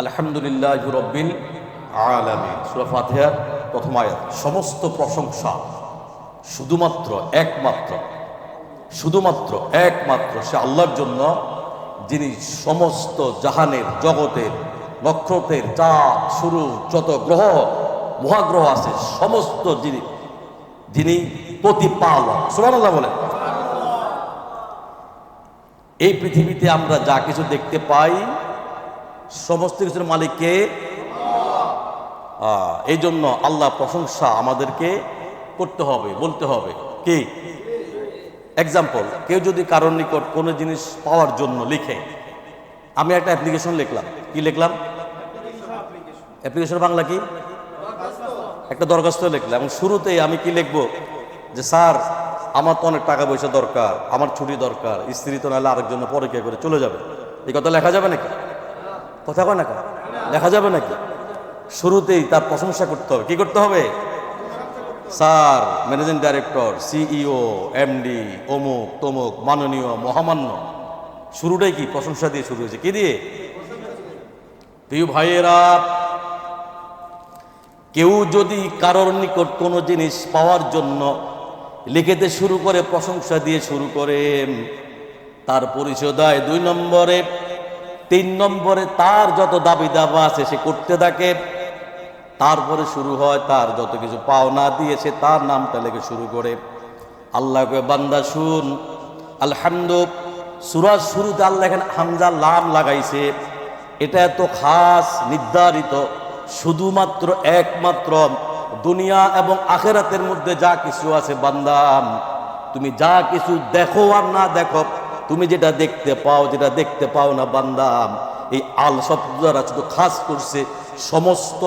আলহামদুলিল্লাহি রাব্বিল আলামিন। সূরা ফাতিহার প্রথম আয়াত। সমস্ত প্রশংসা শুধুমাত্র একমাত্র সে আল্লাহর জন্য, যিনি সমস্ত জাহানের, জগতের, নক্ষত্রের, চাঁদ, সূর্য, যত গ্রহ মহাগ্রহ আছে সমস্ত যিনি প্রতিপালক। সুবহানাল্লাহ বলেন। এই পৃথিবীতে আমরা যা কিছু দেখতে পাই সমস্ত কিছুর মালিককে। এই জন্য আল্লাহ প্রশংসা আমাদেরকে করতে হবে, বলতে হবে। কি এক্সাম্পল, কেউ যদি কারোর নিকট কোনো জিনিস পাওয়ার জন্য লিখে, আমি একটা অ্যাপ্লিকেশন লিখলাম। কি লিখলাম? অ্যাপ্লিকেশন বাংলা কি? একটা দরখাস্ত লিখলাম। এবং শুরুতেই আমি কি লিখবো? যে স্যার, আমার তো অনেক টাকা পয়সা দরকার, আমার ছুটি দরকার, স্ত্রী তো নাহলে আরেকজন পরীক্ষা করে চলে যাবে। এই কথা লেখা যাবে নাকি? কথা কয় না, লেখা যাবে নাকি? শুরুতেই তার প্রশংসা করতে হবে। কি করতে হবে? Sir, managing director, CEO, MD, অমুক তমুক, মাননীয়, মহামান্য। শুরুটাই কি? প্রশংসা দিয়ে শুরু হয়েছে। কি দিয়ে? প্রিয় ভাইয়েরা, কেউ যদি কারোর নিকট কোনো জিনিস পাওয়ার জন্য লিখেতে শুরু করে, প্রশংসা দিয়ে শুরু করে, তার পরিচয় দেয় 2 নম্বরে। 3 নম্বরে তার যত দাবি দাবা আছে সে করতে থাকে। তারপরে শুরু হয় তার যত কিছু পাওনা দিয়েছে তার নামটা লেগে শুরু করে। আল্লাহকে বান্দা শুন, আলহামদুলিল্লাহ সূরার শুরুতে আল্লাহ এখানে হামজা লাম লাগাইছে। এটা এত খাস, নির্ধারিত, শুধুমাত্র একমাত্র দুনিয়া এবং আখেরাতের মধ্যে যা কিছু আছে বান্দা, তুমি যা কিছু দেখো আর না দেখো, তুমি যেটা দেখতে পাও, যেটা দেখতে পাও না বান্দা, এই আল শব্দ দ্বারা শুধু খাস করছে সমস্ত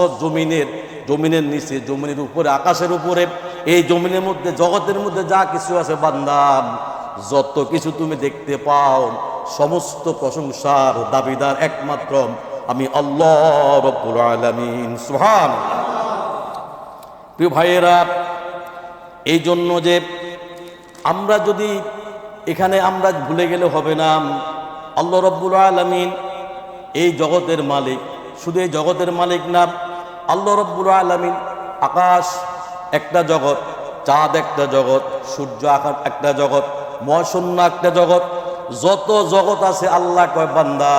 জমিনের নিচে, জমিনের উপরে, আকাশের উপরে, এই জমিনের মধ্যে, জগতের মধ্যে যা কিছু আছে বান্দা, যত কিছু তুমি দেখতে পাও সমস্ত প্রশংসার দাবিদার একমাত্র আমি আল্লাহ রাব্বুল আলামিন। সুবহানাল্লাহ। প্রিয় ভাইয়েরা, এই জন্য যে আমরা যদি এখানে আমরা ভুলে গেলে হবে না, আল্লাহ রাব্বুল আলামিন এই জগতের মালিক। শুধু এই জগতের মালিক না, আল্লাহ রাব্বুল আলামিন আকাশ একটা জগৎ, চাঁদ একটা জগৎ, সূর্য একটা জগৎ, মহাশূন্য একটা জগৎ, যত জগৎ আছে আল্লাহ কয় বান্দা,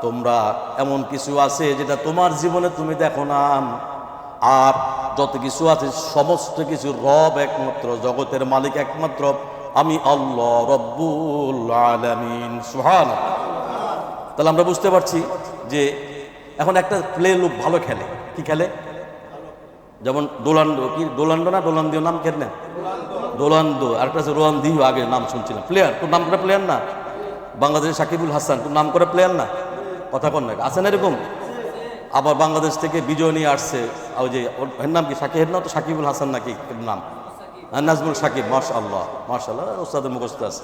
তোমরা এমন কিছু আছে যেটা তোমার জীবনে তুমি দেখো না, আর যত কিছু আছে সমস্ত কিছু রব একমাত্র, জগতের মালিক একমাত্র আমি আল্লাহ রাব্বুল আলামিন। সুবহানাল্লাহ। তাহলে আমরা বুঝতে পারছি যে এখন একটা প্লে লোক ভালো খেলে। কি খেলে? যেমন ডোলান্ডো। কি ডোলান্ডো না ডোলান্দিও নাম খেলেন? ডোলান্ডো। আরেকটা আছে রোয়ান্দিও, আগে নাম শুনছিলাম। প্লেয়ার, তোর নাম করা প্লেয়ার না? বাংলাদেশের সাকিবুল হাসান, তোর নাম করা প্লেয়ার না? কথা কন না, আছে না এরকম? আবার বাংলাদেশ থেকে বিজয় নিয়ে আসছে, ওই যে ওর নাম কি, সাকিবের নাম তো সাকিবুল হাসান নাকি নাম? নাজমুল সাকিব। মাশাআল্লাহ, মাশাআল্লাহ, ওস্তাদের মুখস্থ আছে।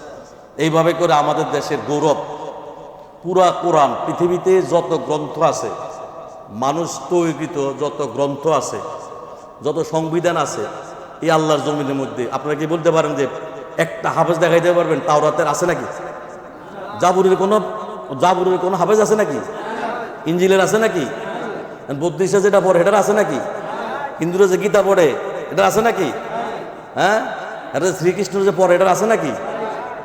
এইভাবে করে আমাদের দেশের গৌরব। পুরা কোরআন, পৃথিবীতে যত গ্রন্থ আছে, মানুষ তৈরিত যত গ্রন্থ আছে, যত সংবিধান আছে এই আল্লাহর জমিনের মধ্যে, আপনারা কি বলতে পারেন যে একটা হাফেজ দেখাইতে পারবেন তাওরাতের আছে নাকি? জাবুরের কোনো হাফেজ আছে নাকি? ইঞ্জিলের আছে নাকি? বদ্রিশে যেটা পড়ে এটার আছে নাকি? হিন্দুরা যে গীতা পড়ে এটা আছে নাকি? হ্যাঁ, এটা শ্রীকৃষ্ণ যে পড়ে এটার আছে নাকি?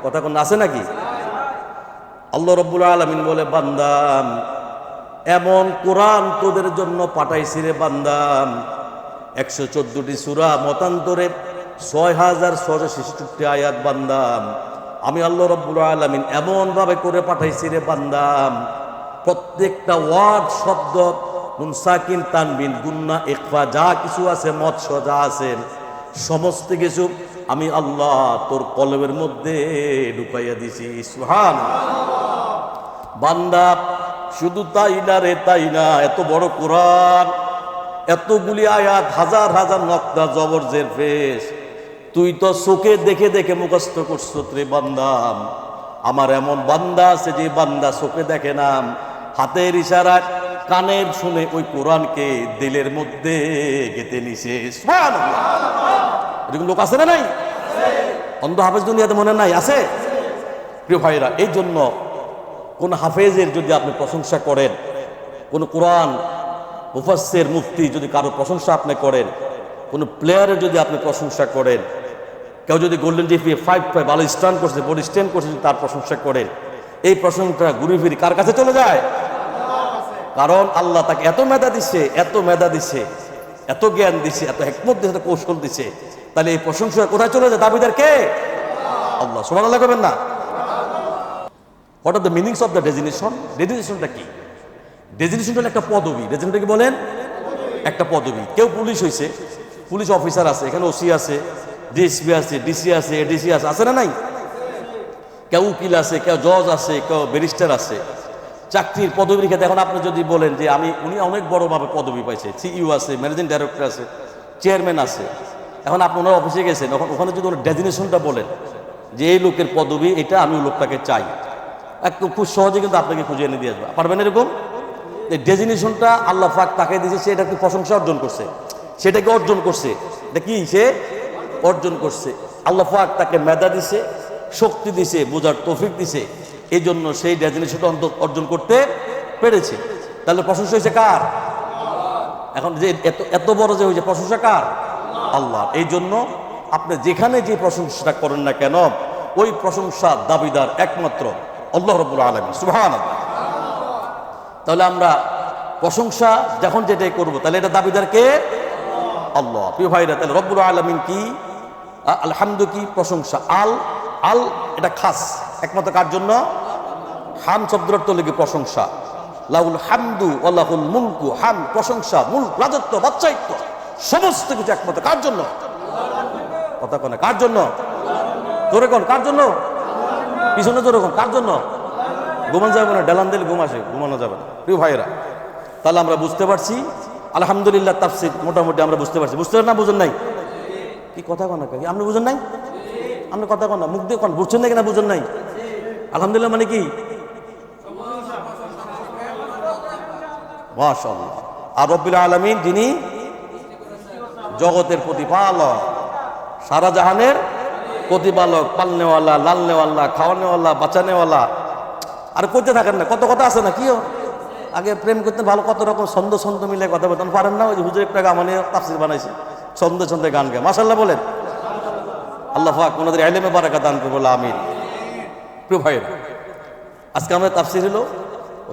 কথা কোন আছে নাকি? আল্লাহ রাব্বুল আলামিন বলে, বান্দা এমন কোরআন তোদের জন্য পাঠাইছি রে বান্দা, 114টি সূরা, মতান্তরে 6666 আয়াত বান্দা, আমি আল্লাহ রাব্বুল আলামিন এমন ভাবে করে পাঠাইছি রে বান্দা, প্রত্যেকটা ওয়ার্ড, শব্দ, নুন সাকিন তানবিন গুন্না ইখফা যা কিছু আছে, মৎস্য যা আছে সমস্ত কিছু আমি আল্লাহ তোর কলবের মধ্যে ঢুকাইয়া দিছি। সুবহানাল্লাহ। বান্দা শুধু তাই না রে, তাই না, এত বড় কোরআন, এতগুলি আয়াত, হাজার হাজার নক্তা জবর জের পেশ, তুই তো চোখে দেখে দেখে মুখস্থ করছ রে বান্দা। আমার এমন বান্দা আছে যে বান্দা চোখে দেখে না, হাতের ইশারায়, কানের শুনে ওই কোরআনকে দিলের মধ্যে গেঁথে নিছে। সুবহানাল্লাহ। এরকম লোক আছে না নাই? অন্ধ হাফেজ দুনিয়াতে মনে নাই? আছে। প্রিয় ভাইরা, এই জন্য কোন হাফেজের যদি আপনি প্রশংসা করেন, কোনো কোরআন মুফাসসির মুফতি যদি কারো প্রশংসা আপনি করেন, কোনো প্লেয়ারের যদি আপনি প্রশংসা করেন, কেউ যদি গোল্ডেন জিপিএ 5 পায়, ভালো স্ট্যান্ড করছে, বডি স্ট্যান্ড করছে, তার প্রশংসা করেন, এই প্রশংসা ঘুরে ফিরে কার কাছে চলে যায়? কারণ আল্লাহ তাকে এত মেধা দিছে, এত মেধা দিছে, এত জ্ঞান দিছে, এত হিকমত দিছে, এত কৌশল দিছে, তাহলে এই প্রশংসা কোথায় চলে যায়? দাবিদার কে? আল্লাহ। সুবহানাল্লাহ করবেন না? What are the meanings of the designation? ডেজিগনেশনটা কি? ডেজিগনেশনটা হলো একটা পদবি। ডেজিগনেশনটা কি বলেন? একটা পদবি। কেউ পুলিশ হয়েছে, পুলিশ অফিসার আছে, এখানে ওসি আছে, ডিএসপি আছে, ডিসি আছে, এডিসি আছে, আছে না নাই? কেউ উকিল আছে, কেউ জজ আছে, কেউ ব্যারিস্টার আছে। চাকরির পদবীর ক্ষেত্রে এখন আপনি যদি বলেন যে উনি অনেক বড়ভাবে পদবি পাইছে, সিইও আছে, ম্যানেজিং ডাইরেক্টর আছে, চেয়ারম্যান আছে, এখন আপনি ওনার অফিসে গেছেন, ওখানে যদি ওনার ডেজিগনেশনটা বলেন যে এই লোকের পদবি এটা, আমি ওই লোকটাকে চাই, একটু খুব সহজে কিন্তু আপনাকে খুঁজে এনে দিয়ে আসবে। পারবেন এরকম? এই ডেজিগনেশনটা আল্লাহ পাক তাকে দিয়েছে, সে এটাকে প্রশংসা অর্জন করছে, সেটাকে অর্জন করছে। এটা কি? সে অর্জন করছে। আল্লাহ পাক তাকে মেধা দিছে, শক্তি দিছে, বোঝার তৌফিক দিছে, এই জন্য সেই ডেজিগনেশনটা অর্জন করতে পেরেছে। তাহলে প্রশংসা হয়েছে কার? এখন যে এত বড় যে হয়েছে, প্রশংসা কার? আল্লাহ। এই জন্য আপনি যেখানে যে প্রশংসাটা করেন না কেন, ওই প্রশংসা দাবিদার একমাত্র আল্লাহ রাব্বুল আলামিন। সুবহানাল্লাহ। তাহলে আমরা প্রশংসা যখন যেটাই করব, তাহলে এটা দাবিদার কে? আল্লাহ। প্রিয় ভাইরা, তাহলে রব্বুল আলামিন কি? আলহামদু কি? প্রশংসা। আল এটা খাস, একমাত্র কার জন্য? হাম শব্দের অর্থ লেগে প্রশংসা। লাহুল হামদু ওয়া লাহুল মুলকু। হাম প্রশংসা, মুলক রাজত্ব, বাদশাহিত্ব, সমস্ত কিছু একমাত্র কার জন্য? কথা কোন? কার জন্য? জোরে কোন? কার জন্য? পিছনে জোরে কোন? কার জন্য? ঘুমানো যাবে না, ডেলান দিলে ঘুম আসে, ঘুমানো যাবে না। প্রিয় ভাইরা, তাহলে আমরা বুঝতে পারছি আলহামদুলিল্লাহ তাফসীর মোটামুটি আমরা বুঝতে পারছি। বুঝতে পারেন না? বুঝেন নাই? কি কথা কোন? আপনি বুঝেন নাই? আপনি কথা কোন? মুখ দিয়ে কোন? বুঝছেন না কিনা? বুঝেন নাই? আলহামদুলিল্লাহ মানে কি? মাশাআল্লাহ। আর রব্বুল আলামিন যিনি জগতের প্রতিপালক, সারা জাহানের প্রতিপালক, পালনেওয়ালা, লালনেওয়ালা, খাওয়ানেওয়ালা, বাঁচানেওয়ালা। আর করতে থাকেন না, কত কথা আছে না? কিও আগে প্রেম করতে ভালো, কত রকম ছন্দ মিলে কথা বলতেন, পারেন না? ওই যে হুজুর একটা গানে তাফসীর বানাইছে, ছন্দে গান গায়। মাশাআল্লাহ বলেন। আল্লাহ পাক ওনাদের ইলমে বারাকা দান করুন, আমিন। প্রিয় ভাইরা, আজকে আমাদের তাফসীর হলো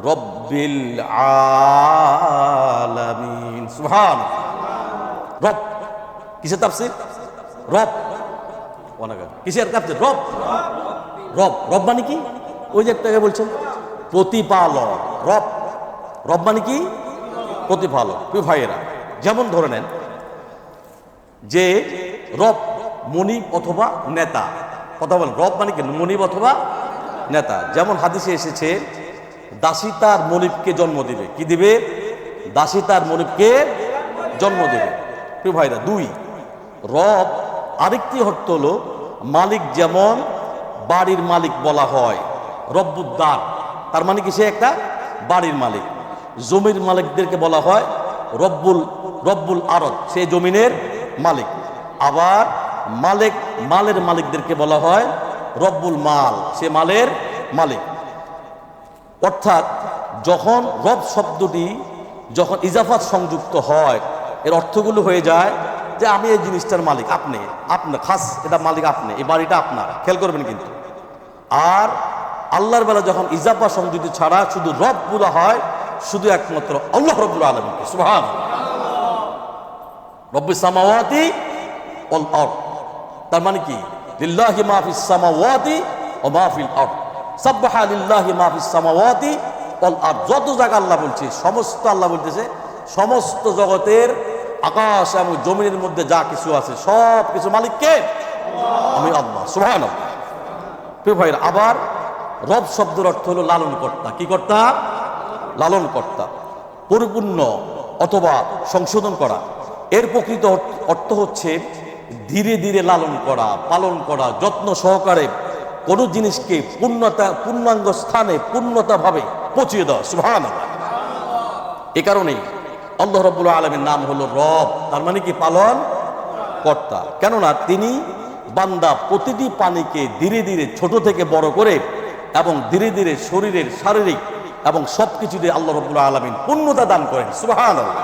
রব্বিল আলামিন। সুবহানাল্লাহ। রব কিসের তাফসীর? রব। কিসের তাফসীর? রব। রব মানে কি? ওই যে একটাকে বলছেন প্রতিপালক। রব মানে কি? প্রতিপালক। প্রিয় ভাইয়েরা, যেমন ধরে নেন যে রব মনিব অথবা নেতা। কথা বলেন, রব মানে কি? মনিব অথবা নেতা। যেমন হাদিসে এসেছে, দাসী তার মনিবকে জন্ম দিবে। কি দিবে? দাসী তার মনিবকে জন্ম দেবে। প্রিয় ভাইরা, দুই, রব আরেকটি অর্থ হলো মালিক। যেমন বাড়ির মালিক বলা হয় রব্বুদ্দার, তার মানে কি? সে একটা বাড়ির মালিক। জমির মালিকদেরকে বলা হয় রব্বুল আরদ, সে জমিনের মালিক। আবার মালের মালিকদেরকে বলা হয় রব্বুল মাল, সে মালের মালিক। অর্থাৎ যখন রব শব্দটি যখন ইজাফাত সংযুক্ত হয়, এর অর্থগুলো হয়ে যায় যে আমি এই জিনিসটার মালিক, আপনার খাস, এটা মালিক আপনি, এই বাড়িটা আপনার। খেয়াল করবেন কিন্তু। আর আল্লাহর বেলা যখন ইজাফা সংযুক্তি ছাড়া শুধু রব বলা হয়, শুধু একমাত্র আল্লাহ রাব্বুল আলামিনকে। সুবহানাল্লাহ। রব্বুস সামাওয়াতি ওয়াল আরদ, তার মানে কি? লিল্লাহি মা ফিস সামাওয়াতি ওয়া মা ফিল আরদ। সাব্বাহা লিল্লাহি মা ফিস সামাওয়াতি ওয়াল আরদ। যত জায়গা আল্লাহ বলছে, সমস্ত আল্লাহ বলতেছে, সমস্ত জগতের আকাশ এবং জমিনের মধ্যে যা কিছু আছে সব কিছু মালিক কে? আমি আল্লাহ। সুবহানাল্লাহ। প্রিয় ভাইরা, আবার রব শব্দের অর্থ হলো লালন কর্তা। কি কর্তা? লালন কর্তা। পরিপূর্ণ অথবা সংশোধন করা। এর প্রকৃত অর্থ হচ্ছে ধীরে ধীরে লালন করা, পালন করা, যত্ন সহকারে কোনো জিনিসকে পূর্ণাঙ্গ স্থানে পূর্ণতা ভাবে পৌঁছিয়ে দেওয়া। সুবহানাল্লাহ। এ কারণেই আল্লাহ রাব্বুল আলামিনের নাম হলো রব, তার মানে কি? পালন কর্তা। কেননা তিনি বান্দা প্রতিটি প্রাণীকে ধীরে ধীরে ছোট থেকে বড় করে এবং ধীরে ধীরে শরীরের শারীরিক এবং সবকিছু দিয়ে আল্লাহ রাব্বুল আলামিন পূর্ণতা দান করেন। সুবহানাল্লাহ।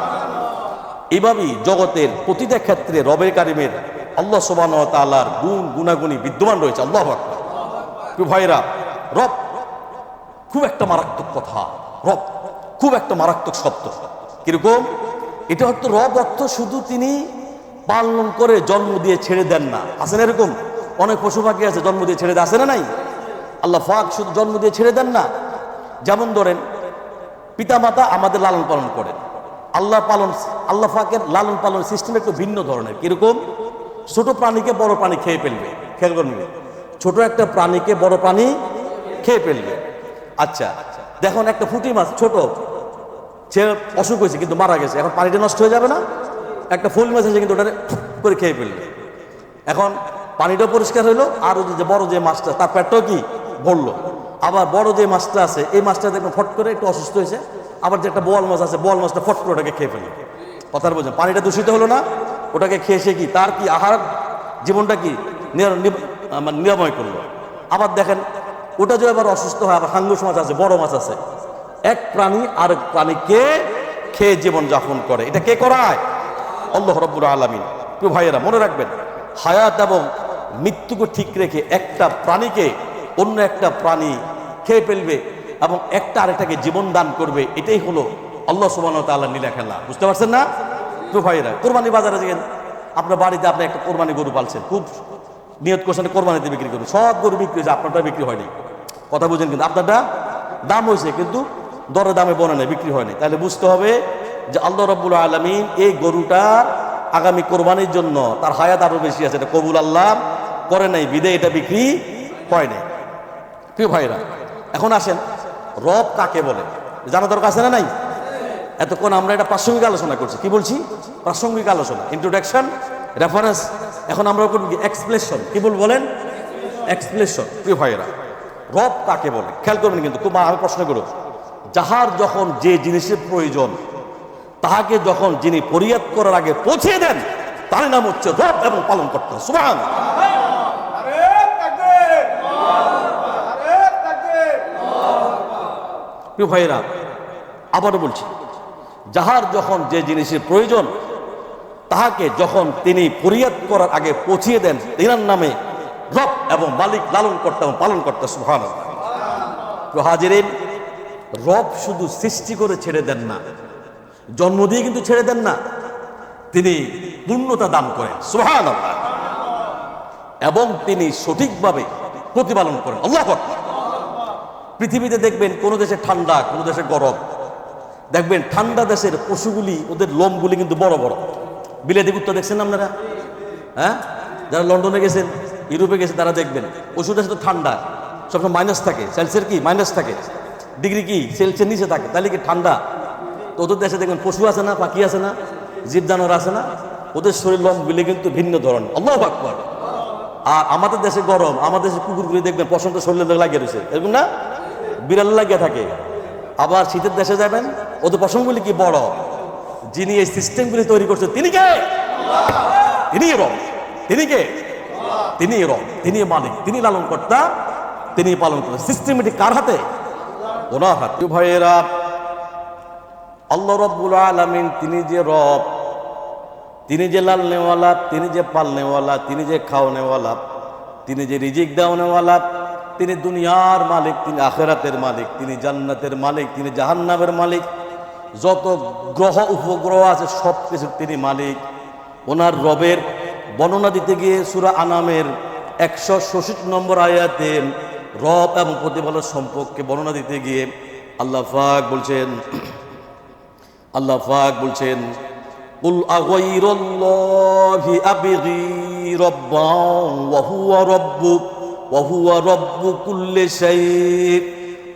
এইভাবেই জগতের প্রতিটা ক্ষেত্রে রবে কারিমের আল্লাহ সুবহানাহু ওয়া তাআলার গুণ গুণাগুণী বিদ্যমান রয়েছে। আল্লাহু আকবার। প্রিয় ভাইরা, রব খুব একটা মারাত্মক কথা, রব খুব একটা মারাত্মক শব্দ। কিরকম? এটা হয়তো রব অর্থ শুধু তিনি পালন করে জন্ম দিয়ে ছেড়ে দেন না। আছে না এরকম? অনেক পশু পাখি আছে জন্ম দিয়ে ছেড়ে দেয়, আছে না নাই? আল্লাহ পাক শুধু জন্ম দিয়ে ছেড়ে দেন না। যেমন ধরেন পিতামাতা আমাদের লালন পালন করেন, আল্লাহ পাকের লালন পালন সিস্টেম একটু ভিন্ন ধরনের। কিরকম? ছোট প্রাণীকে বড় প্রাণী খেয়ে ফেলবে, খেয়াল করবে, ছোট একটা প্রাণীকে বড় প্রাণী খেয়ে ফেলবে। আচ্ছা দেখুন, একটা পুঁটি মাছ ছোট, সে অসুখ হয়েছে কিন্তু মারা গেছে, এখন পানিটা নষ্ট হয়ে যাবে না? একটা ফুল মাছ আছে কিন্তু ওটা করে খেয়ে ফেলবে। এখন পানিটাও পরিষ্কার হইলো, আর যে বড় যে মাছটা তার পেটটাও কি ভরলো। আবার বড় যে মাছটা আছে এই মাছটা দেখবেন ফট করে একটু অসুস্থ হয়েছে, আবার যে একটা বোয়াল মাছ আছে বোয়াল মাছটা ফট করে ওটাকে খেয়ে ফেললো। কথার বোঝেন? পানিটা দূষিত হলো না? ওটাকে খেয়ে সে কি তার কি আহার জীবনটা কি নিরাময় করলো। আবার দেখেন ওটা যে আবার অসুস্থ হয়, আবার হাঙ্গুস মাছ আছে, বড় মাছ আছে, এক প্রাণী আরেক প্রাণীকে খেয়ে জীবন যাপন করে। এটা কে করায়? আল্লাহ রাব্বুল আলামিন। প্রিয় ভাইয়েরা, মনে রাখবেন, হায়াত এবং মৃত্যুকে ঠিক রেখে একটা প্রাণীকে অন্য একটা প্রাণী খেয়ে ফেলবে এবং একটা আরেকটাকে জীবন দান করবে, এটাই হলো আল্লাহ সুবহানাহু ওয়া তাআলার নীলা খেলা। বুঝতে পারছেন না? প্রিয় ভাইয়েরা, কোরবানি বাজারে গেলেন, আপনার বাড়িতে আপনি একটা কোরবানি গরু পালছেন, খুব নিয়ত করছেন কোরবানিতে বিক্রি করুন, সব গরু বিক্রি হয়েছে, আপনারটা বিক্রি হয়নি। কথা বুঝেন? কিন্তু আপনারটা দাম হয়েছে কিন্তু দরে দামে বনে নেই, বিক্রি হয়নি। তাহলে বুঝতে হবে যে আল্লাহ রাব্বুল আলামিন এই গরুটা আগামী কোরবানির জন্য তার হায়াত আরো বেশি আছে, এটা কবুল আল্লাহ করে নাই, বিদায় এটা বিক্রি হয় নাই। প্রিয় ভাইরা, এখন আসেন রব কাকে বলে জানা দরকার আছে না নাই? এতক্ষণ আমরা এটা প্রাসঙ্গিক আলোচনা করছি। কি বলছি? প্রাসঙ্গিক আলোচনা, ইন্ট্রোডাকশন, রেফারেন্স। এখন আমরা এক্সপ্লেশন। কি বলেন? এক্সপ্লেশন। প্রিয় ভাইরা, রব কাকে বলে খেয়াল করবেন কিন্তু খুব। আমি প্রশ্ন করব, যাহার যখন যে জিনিসের প্রয়োজন তাহাকে যখন যিনি পরিয়াদ করার আগে পৌঁছে দেন তার নাম হচ্ছে রব এবং পালন করতে। সুবহানাল্লাহ। প্রিয় ভাইরা, আবারও বলছি, যাহার যখন যে জিনিসের প্রয়োজন তাহাকে যখন তিনি পরিয়াদ করার আগে পৌঁছিয়ে দেন তিনার নামে রব এবং মালিক, লালন কর্তা এবং পালন কর্তা। সুবহানাল্লাহ। প্রিয় হাজিরিন, রব শুধু সৃষ্টি করে ছেড়ে দেন না, জন্ম দিয়ে কিন্তু ছেড়ে দেন না, তিনি পূর্ণতা দান করেন। সুবহানাল্লাহ। এবং তিনি সঠিকভাবে প্রতিপালন করেন। আল্লাহু আকবার। পৃথিবীতে দেখবেন কোন দেশে ঠান্ডা, কোন দেশে গরম, দেখবেন ঠান্ডা দেশের পশুগুলি ওদের লোমগুলি কিন্তু বড় বড়। বিলাতি কুত্তা দেখছেন আপনারা? হ্যাঁ, যারা লন্ডনে গেছেন, ইউরোপে গেছেন, তারা দেখবেন পশু দেশে তো ঠান্ডা, সবসময় মাইনাস থাকে, সেলসিয়াস কি মাইনাস থাকে, ডিগ্রি কি সেলসিয়াস নিচে থাকে, তাহলে কি ঠান্ডা। তো ওদের দেশে দেখবেন পশু আছে না, পাখি আছে না, জীব জানোয়ার আছে না, ওদের শরীর লোমগুলি কিন্তু ভিন্ন ধরনের। আল্লাহু আকবার। আর আমাদের দেশে গরম, আমাদের দেশে কুকুরগুলি দেখবেন পশমটা শরীরে লাগিয়ে রয়েছে, এরকম না, বিড়াল লাগিয়ে থাকে। আবার শীতের দেশে যাবেন, ওদের পশমগুলি কি বড়। যিনি এই সিস্টেমগুলি তৈরি করছেন তিনি কে? তিনি রব। তিনি কে? তিনি রব, তিনি মালিক, তিনি লালন কর্তা, তিনি পালন করেন। সিস্টেমেটিক কার হাতে? ওনার হাতে। ভাইয়েরা, আল্লাহ রাব্বুল আলামিন তিনি যে রব, তিনি যে লালনেওয়ালা, তিনি যে পালনেওয়ালা, তিনি যে খাওয়ানেওয়ালা, তিনি যে রিজিক দেওয়ানেওয়ালা, তিনি দুনিয়ার মালিক, তিনি আখিরাতের মালিক, তিনি জান্নাতের মালিক, তিনি জাহান্নামের মালিক, যত গ্রহ উপগ্রহ আছে সব কিছু তিনি মালিক। ওনার রবের বর্ণনা দিতে গিয়ে সূরা আনামের 166 নম্বর আয়াতে রব এবং প্রতিপালক সম্পর্কে বর্ণনা দিতে গিয়ে আল্লাহ পাক বলছেন কুল আগাইরাল্লাহি আবগি রাব্বান ওয়া হুয়া রাব্বু কুল্লি শাই।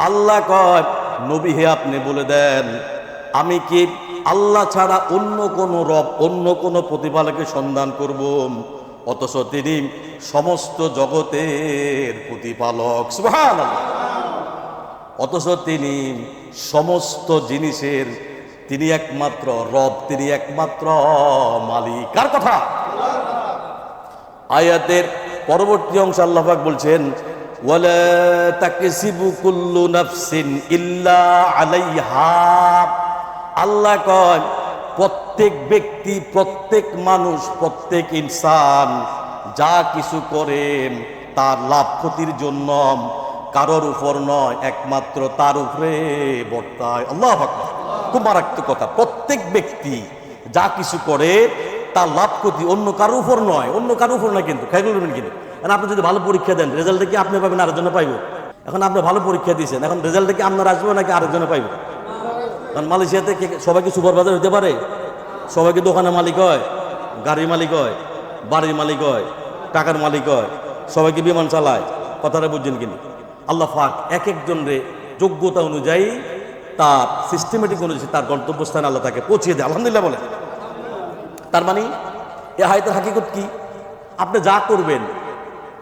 আল্লাহ কয়, নবী হে আপনি বলে দেন, আমি কি আল্লাহ ছাড়া অন্য কোন রব, অন্য কোন প্রতিপালকের সন্ধান করব, অথচ তিনি সমস্ত জগতের প্রতিপালক। সুবহানাল্লাহ। অথচ তিনি সমস্ত জিনিসের তিনি একমাত্র রব, তিনি একমাত্র মালিক। কার কথা? আয়াতের পরবর্তী অংশ আল্লাহ পাক বলছেন ওয়ালা তাকসিবু কুল্লু নাফসিন ইল্লা আলাইহা। আল্লাহ কয় প্রত্যেক ব্যক্তি, প্রত্যেক মানুষ, প্রত্যেক ইনসান যা কিছু করেন তার লাভ ক্ষতির জন্য কারোর উপর নয়, একমাত্র তার উপরে বর্তায়। আল্লাহু আকবার। খুব মারাত্মক কথা। প্রত্যেক ব্যক্তি যা কিছু করে তার লাভ ক্ষতি অন্য কারোর উপর নয়, অন্য কারোর উপর নয়। কিন্তু খেয়াল করবেন, কিন্তু আপনি যদি ভালো পরীক্ষা দেন, রেজাল্টে কি আপনি পাবেন, আরেকজনে পাইব? এখন আপনি ভালো পরীক্ষা দিয়েছেন, এখন রেজাল্টে কি আপনার আসবে নাকি আরেকজনে পাইব? কারণ মালয়েশিয়াতে সবাইকে সুপারভাইজার হতে পারে, সবাইকে দোকানের মালিক হয়, গাড়ির মালিক হয়, বাড়ির মালিক হয়, টাকার মালিক হয়, সবাইকে বিমান চালায়। কথাটা বুঝছেন কিনা? আল্লাহ পাক এক একজনের যোগ্যতা অনুযায়ী, তার সিস্টেমেটিক অনুযায়ী তার গন্তব্যস্থানে আল্লাহ তাকে পৌঁছিয়ে দেয়। আলহামদুলিল্লাহ বলে। তার মানে এ আয়াতের হাকিকত কি? আপনি যা করবেন,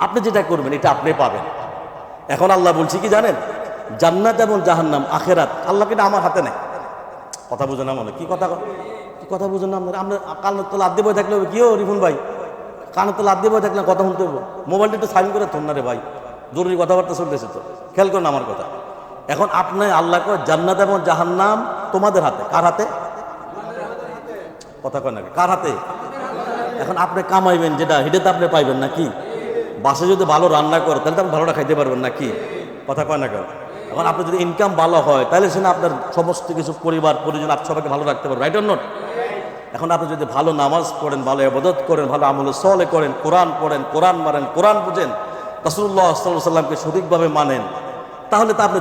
আপনি যেটা করবেন এটা আপনি পাবেন। এখন আল্লাহ বলছি কি জানেন, জান্নাত এবং জাহান্নাম, আখেরাত আল্লাহ কিন্তু আমার হাতে নেই। কথা বুঝেন না মনে? কি কথা বুঝেন না আপনারা? আমরা কানের তলা আদ্যে বই থাকলে কি ও রিফুন ভাই, কানের তলা আদ্যে বই থাকলে কথা শুনতে হবো, মোবাইলটা একটু সাইন করে থন না রে ভাই, জরুরি কথাবার্তা চলতেছে তো, খেয়াল করেন আমার কথা। এখন আপনি আল্লাহ কয় জান্নাত এবং জাহান্নাম তোমাদের হাতে। কার হাতে? কথা কয় না, কার হাতে? এখন আপনি কামাইবেন যেটা, হেঁটে তো আপনি পাইবেন নাকি? বাসে যদি ভালো রান্না করে তাহলে তো আপনি ভালোটা খাইতে পারবেন নাকি? কথা কয় না কেন? এখন আপনার যদি ইনকাম ভালো হয় তাহলে সে আপনার সমস্ত কিছু পরিবার পরিজন আপনি সবাইকে ভালো রাখতে পারবেন, রাইট অর নট? এখন আপনি যদি ভালো নামাজ পড়েন, ভালো ইবাদত করেন, ভালো আমল সলে করেন, কোরআন পড়েন, কোরআন মারেন, কোরআন বুঝেন, রাসূলুল্লাহ সাল্লাল্লাহু আলাইহি সাল্লামকে সঠিকভাবে মানেন, তাহলে তো আপনি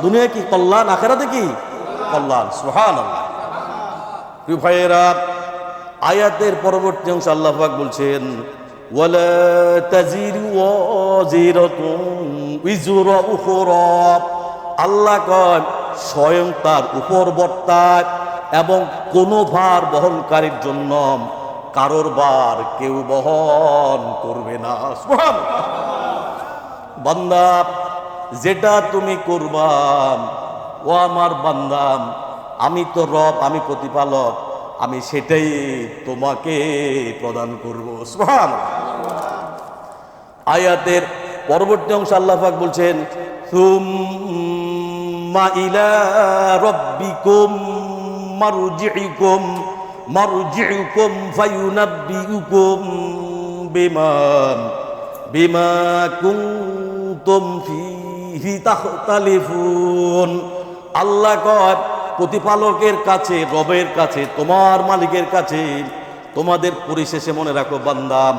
দুনিয়ায় কি কল্যাণ, আখিরাতে কি কল্যাণ। সুবহানাল্লাহ। প্রিয় ভাইয়েরা, আয়াতের পরবর্তী অংশ আল্লাহ পাক বলছেন ওয়ালা তাজিরু ওয়াজিরাতুন উযরা উখরা। আল্লাহ কয় স্বয়ং তার উপর বর্তায় এবং কোনো ভার বহনকারীর জন্য কারোর ভার কেউ বহন করবে না। সুবহানাল্লাহ। বান্দা যেটা তুমি করবা, ও আমার বান্দা, আমি তো রব, আমি প্রতিপালক, আমি সেটাই তোমাকে প্রদান করব। সুবহানাল্লাহ। আয়াতের পরবর্তী অংশ আল্লাহ পাক বলছেন সুম্মা ইলা রাব্বিকুম মারজিউকুম ফায়ুনাব্বিউকুম বিমা কুনতুম ফীহি তাখতালিফুন। আল্লাহ কয় প্রতিপালকের কাছে, রবের কাছে, তোমার মালিকের কাছে তোমাদের পরিশেষে, মনে রাখো বান্দাম,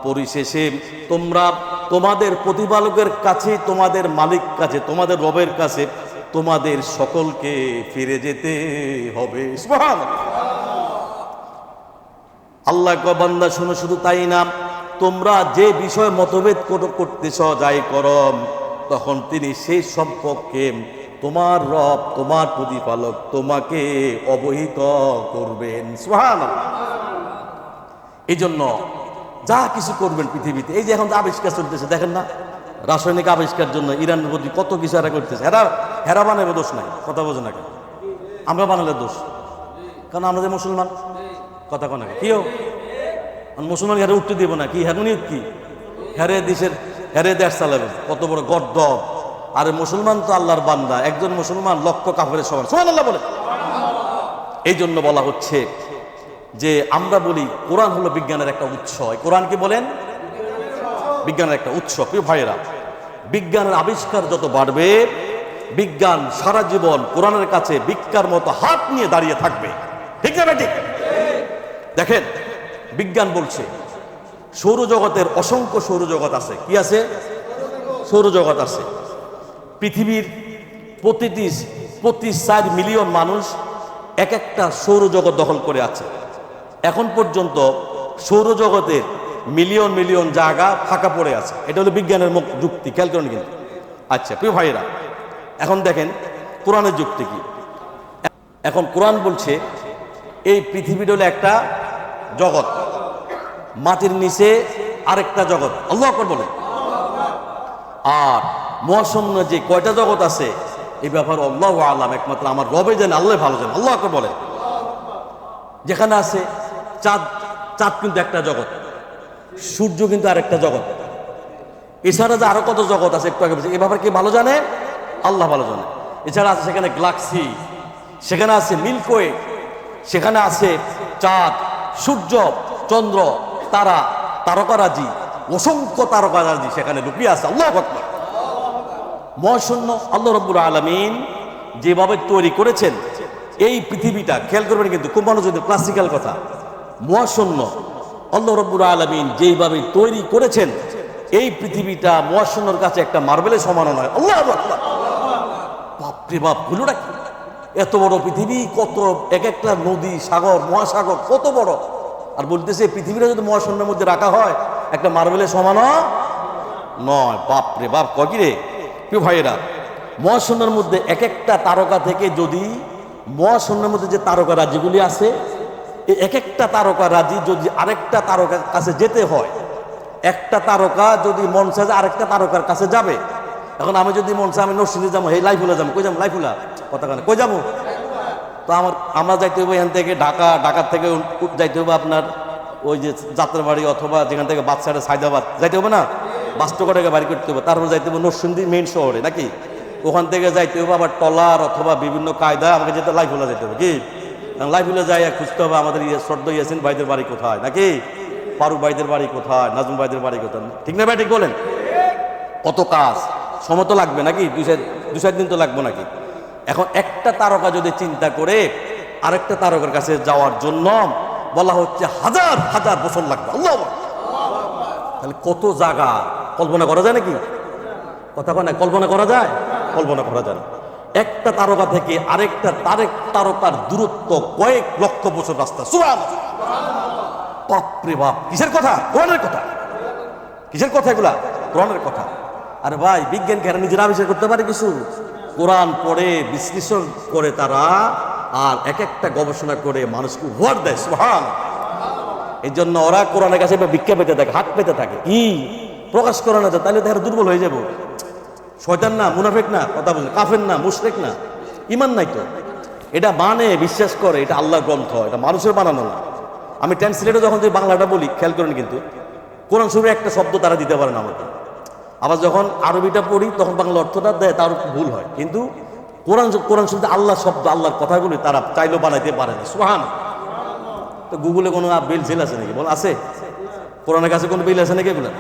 পরিশেষে তোমরা তোমাদের প্রতিপালকের কাছে, তোমাদের মালিক কাছে, তোমাদের রবের কাছে তোমাদের সকলকে ফিরে যেতে হবে। সুবহানাল্লাহ। আল্লাহ কয় বান্দা শুনো, শুধু তাই না, তোমরা যে বিষয় মতভেদ করতেছ, যাই করম, তখন তিনি সেই সম্পর্কে তোমার রব, তোমার প্রতিপালক তোমাকে অবহিত করবেন। সুবহানাল্লাহ। এই জন্য যা কিছু করবেন পৃথিবীতে, এই যে এখন আবিষ্কার চলতেছে দেখেন না, রাসায়নিক আবিষ্কার জন্য ইরানের প্রতি কত কিছু এরা করতেছে। হেরা বানাবে, দোষ নাই। কথা বোঝে না কেন? আমরা বানালে দোষ, কারণ আমরা যে মুসলমান। কথা কয় না কি ও মুসলমান হেরে উঠতে দিব না কি? হেরুনিয়ত কি? হেরে দেশ চালাবে, কত বড় গর্দব। আরে মুসলমান তো আল্লাহর বান্দা, একজন মুসলমান লক্ষ কাফেরের সমান। সুবহানাল্লাহ বলে। এই জন্য বলা হচ্ছে যে আমরা বলি কোরআন হলো বিজ্ঞানের একটা উৎস। কোরআন কি বলেন? বিজ্ঞানের একটা উৎস। প্রিয় ভাইয়েরা, বিজ্ঞানের আবিষ্কার যত বাড়বে, বিজ্ঞান সারা জীবন কোরআনের কাছে ভিক্ষার মতো হাত নিয়ে দাঁড়িয়ে থাকবে। ঠিক না ঠিক? দেখেন, বিজ্ঞান বলছে সৌরজগতের অসংখ্য সৌরজগৎ আছে। কি আছে? সৌরজগৎ আছে। পৃথিবীর প্রতি 4 মিলিয়ন মানুষ এক একটা সৌরজগৎ দখল করে আছে। এখন পর্যন্ত সৌরজগতের মিলিয়ন মিলিয়ন জায়গা ফাঁকা পড়ে আছে। এটা হলো বিজ্ঞানের যুক্তি। খেয়াল করেন কিন্তু। আচ্ছা প্রিয় ভাইয়েরা, এখন দেখেন কোরআনের যুক্তি কি। এখন কোরআন বলছে এই পৃথিবীটা হলো একটা জগৎ, মাটির নিচে আরেকটা জগৎ। আল্লাহু আকবার বলেন। আর মহাশূন্য যে কয়টা জগৎ আছে এই ব্যাপারে আল্লাহু আলাম, একমাত্র আমার রবে জানে, আল্লাহ ভালো জানে। আল্লাহু আকবার বলেন। যেখানে আছে চাঁদ, চাঁদ কিন্তু একটা জগৎ, সূর্য কিন্তু আরেকটা জগৎ, এছাড়া যে আরো কত জগৎ আছে একটু আগে বলছি, এ ব্যাপারে কি ভালো জানে? আল্লাহ ভালো জানে। এছাড়া আছে সেখানে গ্যালাক্সি, সেখানে আছে মিল্কওয়ে, সেখানে আছে চাঁদ, সূর্য, চন্দ্র, তারা, তারকারাজি, অসংখ্য তারকারাজি সেখানে লুকিয়ে আছে। আল্লাহু আকবার। মহাশূন্য আল্লাহ রাব্বুল আলামিন যেভাবে তৈরি করেছেন এই পৃথিবীটা, খেয়াল করবেন কিন্তু খুব মনোযোগ দিয়ে, ক্লাসিক্যাল কথা। মহাশূন্য আল্লাহ রাব্বুল আলামিন যেভাবে তৈরি করেছেন এই পৃথিবীটা মহাশূন্যর কাছে একটা মার্বেলের সমান নয়। আল্লাহু আকবার। বাপরে বাপ, হলোটা কি? এত বড় পৃথিবী, কত এক একটা নদী, সাগর, মহাসাগর কত বড়, আর বলতেছে পৃথিবীটা যদি মহাশূন্যের মধ্যে রাখা হয় একটা মার্বেলের সমান নয়। বাপরে বাপ, কয় রে প্রিয় ভাইয়েরা, মহাশূন্যের মধ্যে এক একটা তারকা থেকে যদি মহাশূন্যের মধ্যে যে তারকা রাজ্যগুলি আছে এই এক একটা তারকা রাজি যদি আরেকটা তারকার কাছে যেতে হয়, একটা তারকা যদি মন চায় আরেকটা তারকার কাছে যাবে, এখন আমি যদি মন চাই আমি নরসিংদী যাবো, এই লাইফুলা যাবো, কই যাবো? লাইফুলা কথা কানে কই যাবো? তো আমরা যাইতে হবে এখান থেকে ঢাকা, ঢাকার থেকে যাইতে হবে আপনার ওই যে যাত্রাবাড়ি অথবা যেখান থেকে বাচ্চাটা সাইদাবাদ যাইতে হবে না, বাস্তবটাকে বাড়ি করতে হবে, তারপর যাইতে হবে নরসিংদী মেইন শহরে নাকি, ওখান থেকে যাইতে হবে আবার টলার অথবা বিভিন্ন কায়দা আমাকে যেতে লাইফুলা যেতে হবে কি, লাইফুলা যাই খুঁজতে হবে আমাদের শ্রদ্ধা ইয়াসিন ভাইদের বাড়ি কোথায় নাকি, ফারুক ভাইদের বাড়ি কোথায়, নাজমুল ভাইদের বাড়ি কোথায়, ঠিক না ভাই? ঠিক বলেন। কত কাজ, সময় তো লাগবে নাকি, দুই চার দিন তো লাগবে নাকি? এখন একটা তারকা যদি চিন্তা করে আরেকটা তারকার কাছে যাওয়ার জন্য বলা হচ্ছে হাজার হাজার বছর লাগবে। আল্লাহ, তাহলে কত জায়গা কল্পনা করা যায় নাকি? কথা কয় না, কল্পনা করা যায়? কল্পনা করা যায় না। একটা তারকা থেকে আরেকটা তারকার দূরত্ব কয়েক লক্ষ বছর রাস্তা। সুবহানাল্লাহ, বাপরে বাপ, কিসের কথা? কোরআনের কথা। কিসের কথা এগুলা? কোরআনের কথা। আরে ভাই, বিজ্ঞান কে নিজেরা আবিষ্কার করতে পারে কিছু? কোরআন পড়ে বিশ্লেষণ করে তারা, আর এক একটা গবেষণা করে মানুষকে উপহার দেয়। সুবহানাল্লাহ। এই জন্য ওরা কোরআনের কাছে ভিক্ষা পেতে থাকে, হাত পেতে থাকে, কি প্রকাশ করে না, তাহলে তারা দুর্বল হয়ে যাবো। শয়তান না, মুনাফিক না, কথা বলছে, কাফের না, মুশরিক না, ইমান নাই তো। এটা মানে বিশ্বাস করে এটা আল্লাহর গ্রন্থ, এটা মানুষের বানানো না। আমি ট্রান্সলেটে যখন যে বাংলাটা বলি খেয়াল করেন কিন্তু কোরআন শরীফের একটা শব্দ তারা দিতে পারে না আমাকে। আবার যখন আরবিটা পড়ি তখন বাংলা অর্থটা দেয়, তার ভুল হয়। কিন্তু কোরআন শরীফে আল্লাহ শব্দ, আল্লাহর কথাগুলি তারা চাইলেও বানাইতে পারে না। সুবহান। তো গুগলে কোনো বিল ঝিল আছে নাকি? বল আছে? কোরআনের কাছে কোনো বিল আছে নাকি? বলেন,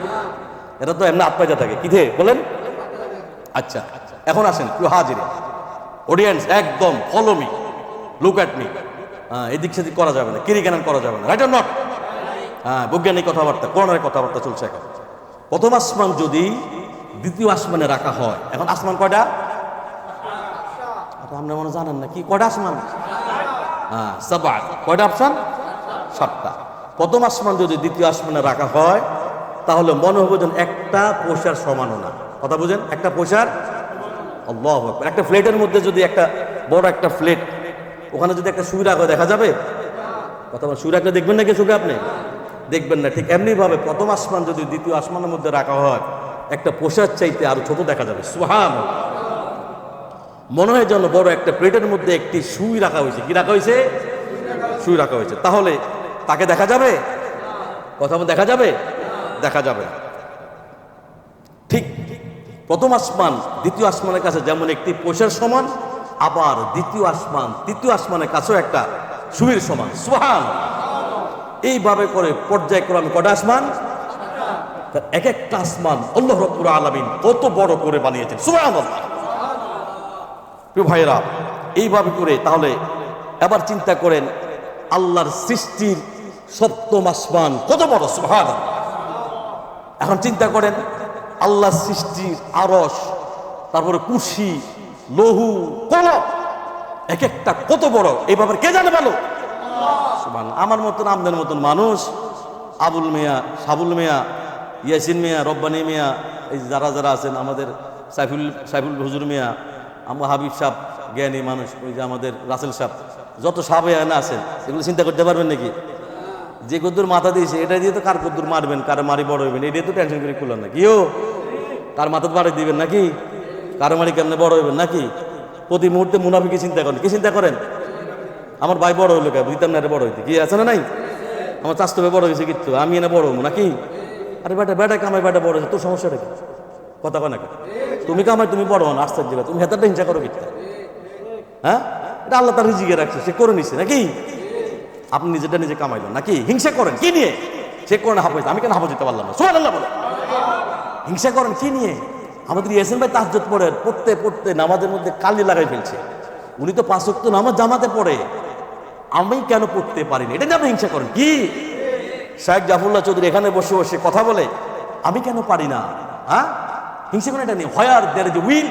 এটা তো এমনি আত্মাইতে থাকে। কি থে বলেন? আচ্ছা, এখন আসেন কেউ হাজিরে অডিয়েন্স, একদম follow me, look at me. হ্যাঁ, এদিক সেদিক করা যাবে না, কিরিকানান করা যাবে না, রাইট অর নট? হ্যাঁ, বৈজ্ঞানিক কথাবার্তা, কোরআনের কথাবার্তা চলছে এখন। প্রথম আসমান যদি দ্বিতীয় আসমানে রাখা হয়, এখন আসমান কয়টা? আপনারা মনে জানেন না কি কয়টা আসমান? হ্যাঁ, সাবা। কয়টা অপশন? 7টা। প্রথম আসমান যদি দ্বিতীয় আসমানে রাখা হয় তাহলে মনে হবে যেন একটা পয়সার সমানও না। কথা বুঝেন? একটা পয়সার, আল্লাহু আকবার। একটা ফ্লেটের মধ্যে যদি একটা বড় একটা ফ্লেট, ওখানে যদি একটা সুই রাখা দেখা যাবে? কথা বল, সুই রাখলে দেখবেন নাকি সুখে? আপনি দেখবেন না। ঠিক এমনি ভাবে প্রথম আসমান যদি দ্বিতীয় আসমানের মধ্যে রাখা হয় একটা পয়সার চাইতে আরো ছোট দেখা যাবে। সুবহানাল্লাহ। মনে হয় যেন বড় একটা প্লেটের মধ্যে একটি সুই রাখা হয়েছে। কি রাখা হয়েছে? সুই রাখা হয়েছে। তাহলে তাকে দেখা যাবে? কথা বল, দেখা যাবে? দেখা যাবে না। ঠিক প্রথম আসমান দ্বিতীয় আসমানের কাছে যেমন একটি পয়সার সমান, আবার দ্বিতীয় আসমান তৃতীয় আসমানের কাছেও একটা সুইর সমান। সুবহানাল্লাহ। এইভাবে করে পর্যায়ক্রমে কটা আসমান? এক একটা আসমান আল্লাহ রাব্বুল আলামিন কত বড় করে বানিয়েছেন। সুবহানাল্লাহ। প্রিয় ভাইয়েরা, এইভাবে করে তাহলে এবার চিন্তা করেন আল্লাহর সৃষ্টির সপ্তম আসমান কত বড়। সুবহানাল্লাহ। এখন চিন্তা করেন আল্লাহর সৃষ্টির আরশ, তারপরে কুরসি, লৌহ, কলম, এক একটা কত বড়, এইভাবে কে জানে ভালো? সুবহানাল্লাহ। আমার মতন আমাদের মতন মানুষ, আবুল মিয়া, সাবুল মিয়া, ইয়াসিন মিয়া, রব্বানি মিয়া, এই যারা যারা আছেন, আমাদের সাইফুল হুজুর মিয়া, আমার হাবিব সাহেব, জ্ঞানী মানুষ, ওই যে আমাদের রাসেল সাহেব, যত সাহেব আছেন এগুলো চিন্তা করতে পারবেন নাকি? যে কদ্দুর মাথা দিয়েছে এটা দিয়ে তো কার কদ্দুর মারবেন, কার মারি বড় হইবেন, এটা তো টেনশন করে খুলেন নাকি? কার মাথা বাড়ি দিবেন নাকি? কার মারি কেমনে বড় হইবেন নাকি? প্রতি মুহূর্তে মুনাফিকে চিন্তা করেন। কি চিন্তা করেন? আমার ভাই বড় হইলো কে, দিতাম না বড় হইতে, কি আছে না নাই? আমার চাষ তো বড় হয়েছে কিন্তু আমি এনে বড় হবো নাকি? আরে বেটা কামাই বেটা বড় হয়েছে, তোর সমস্যাটা কি? কথা কয় না কেন? তুমি কামাই তুমি বড় হন, আশ্চর্য ব্যাপার। তুমি হেতারটা হিংসা করো কিনা? হ্যাঁ, এটা আল্লাহ তার রিজিকে রাখছে, সে করে নিছে নাকি? আপনি নিজেটা নিজে কামাইলেন নাকি? হিংসা করেন কি নিয়ে? সে করেন হাফেজ, আমি কেন হাফেজ দিতে পারলাম না? সুবহানাল্লাহ বলে। হিংসা করেন কি নিয়ে? আমাদের ইয়াসিন ভাই তাহাজ্জুদ পড়ে, পড়তে পড়তে নামাজের মধ্যে কালি লাগাই ফেলছে। উনি তো 5 ওয়াক্ত নামাজ জামাতে পড়ে, আমি কেন পড়তে পারিনি? এটা নিয়ে আপনি হিংসা করেন কি? শাহেখ জাফরুল্লাহ চৌধুরী এখানে বসে বসে কথা বলে, আমি কেন পারি না? হ্যাঁ, হিংসা করেন এটা নিয়ে। Where there is a will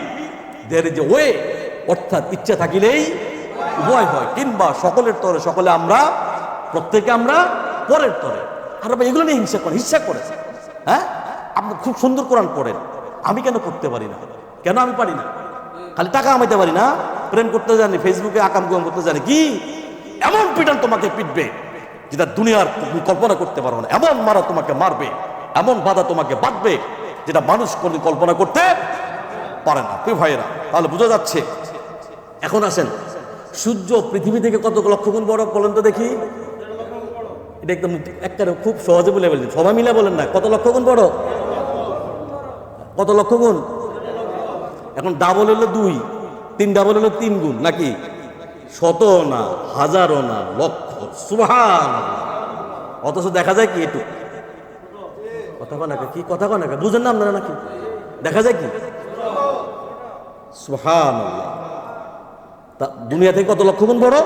there is a way, অর্থাৎ ইচ্ছা থাকিলেই উভয় হয়, কিংবা সকলের তরে সকলে আমরা, প্রত্যেকে আমরা পরের তরে। আর এগুলো নিয়ে হিংসা করেন, হিংসা করেছে। হ্যাঁ, আপনি খুব সুন্দর কোরআন পড়েন, আমি কেন পড়তে পারি না? কেন আমি পারি না? খালি টাকা কামাইতে পারি না, প্রেম করতে জানি, ফেসবুকে আকাম কুয়াম করতে জানি, কি এমন পিটান তোমাকে পিটবে যেটা দুনিয়ার তুমি কল্পনা করতে পারো না। এমন মারা তোমাকে মারবে, এমন বাধা তোমাকে বাঁধবে যেটা মানুষ কোনো কল্পনা করতে পারে না। প্রিয় ভাইয়েরা, তাহলে বোঝা যাচ্ছে। এখন আসেন, সূর্য পৃথিবী থেকে কত লক্ষ গুণ বড় বলেন তো দেখি? এটা একদম একটা খুব সহজে বলে বলছি, সবাই মিলে বলেন না, কত লক্ষ গুণ বড়? কত লক্ষ গুণ? এখন ডাবল হলো 2, 3 ডাবল হলো 3 গুণ নাকি? শত না, হাজারো না, লক্ষ। সুবহানাল্লাহ। অথচ দেখা যায় কি একটু কথা কয় না, কি কথা কয় না, বুঝেন না আপনারা নাকি? দেখা যায় কি? সুবহানাল্লাহ। তা দুনিয়া থেকে কত লক্ষ গুণ বড়?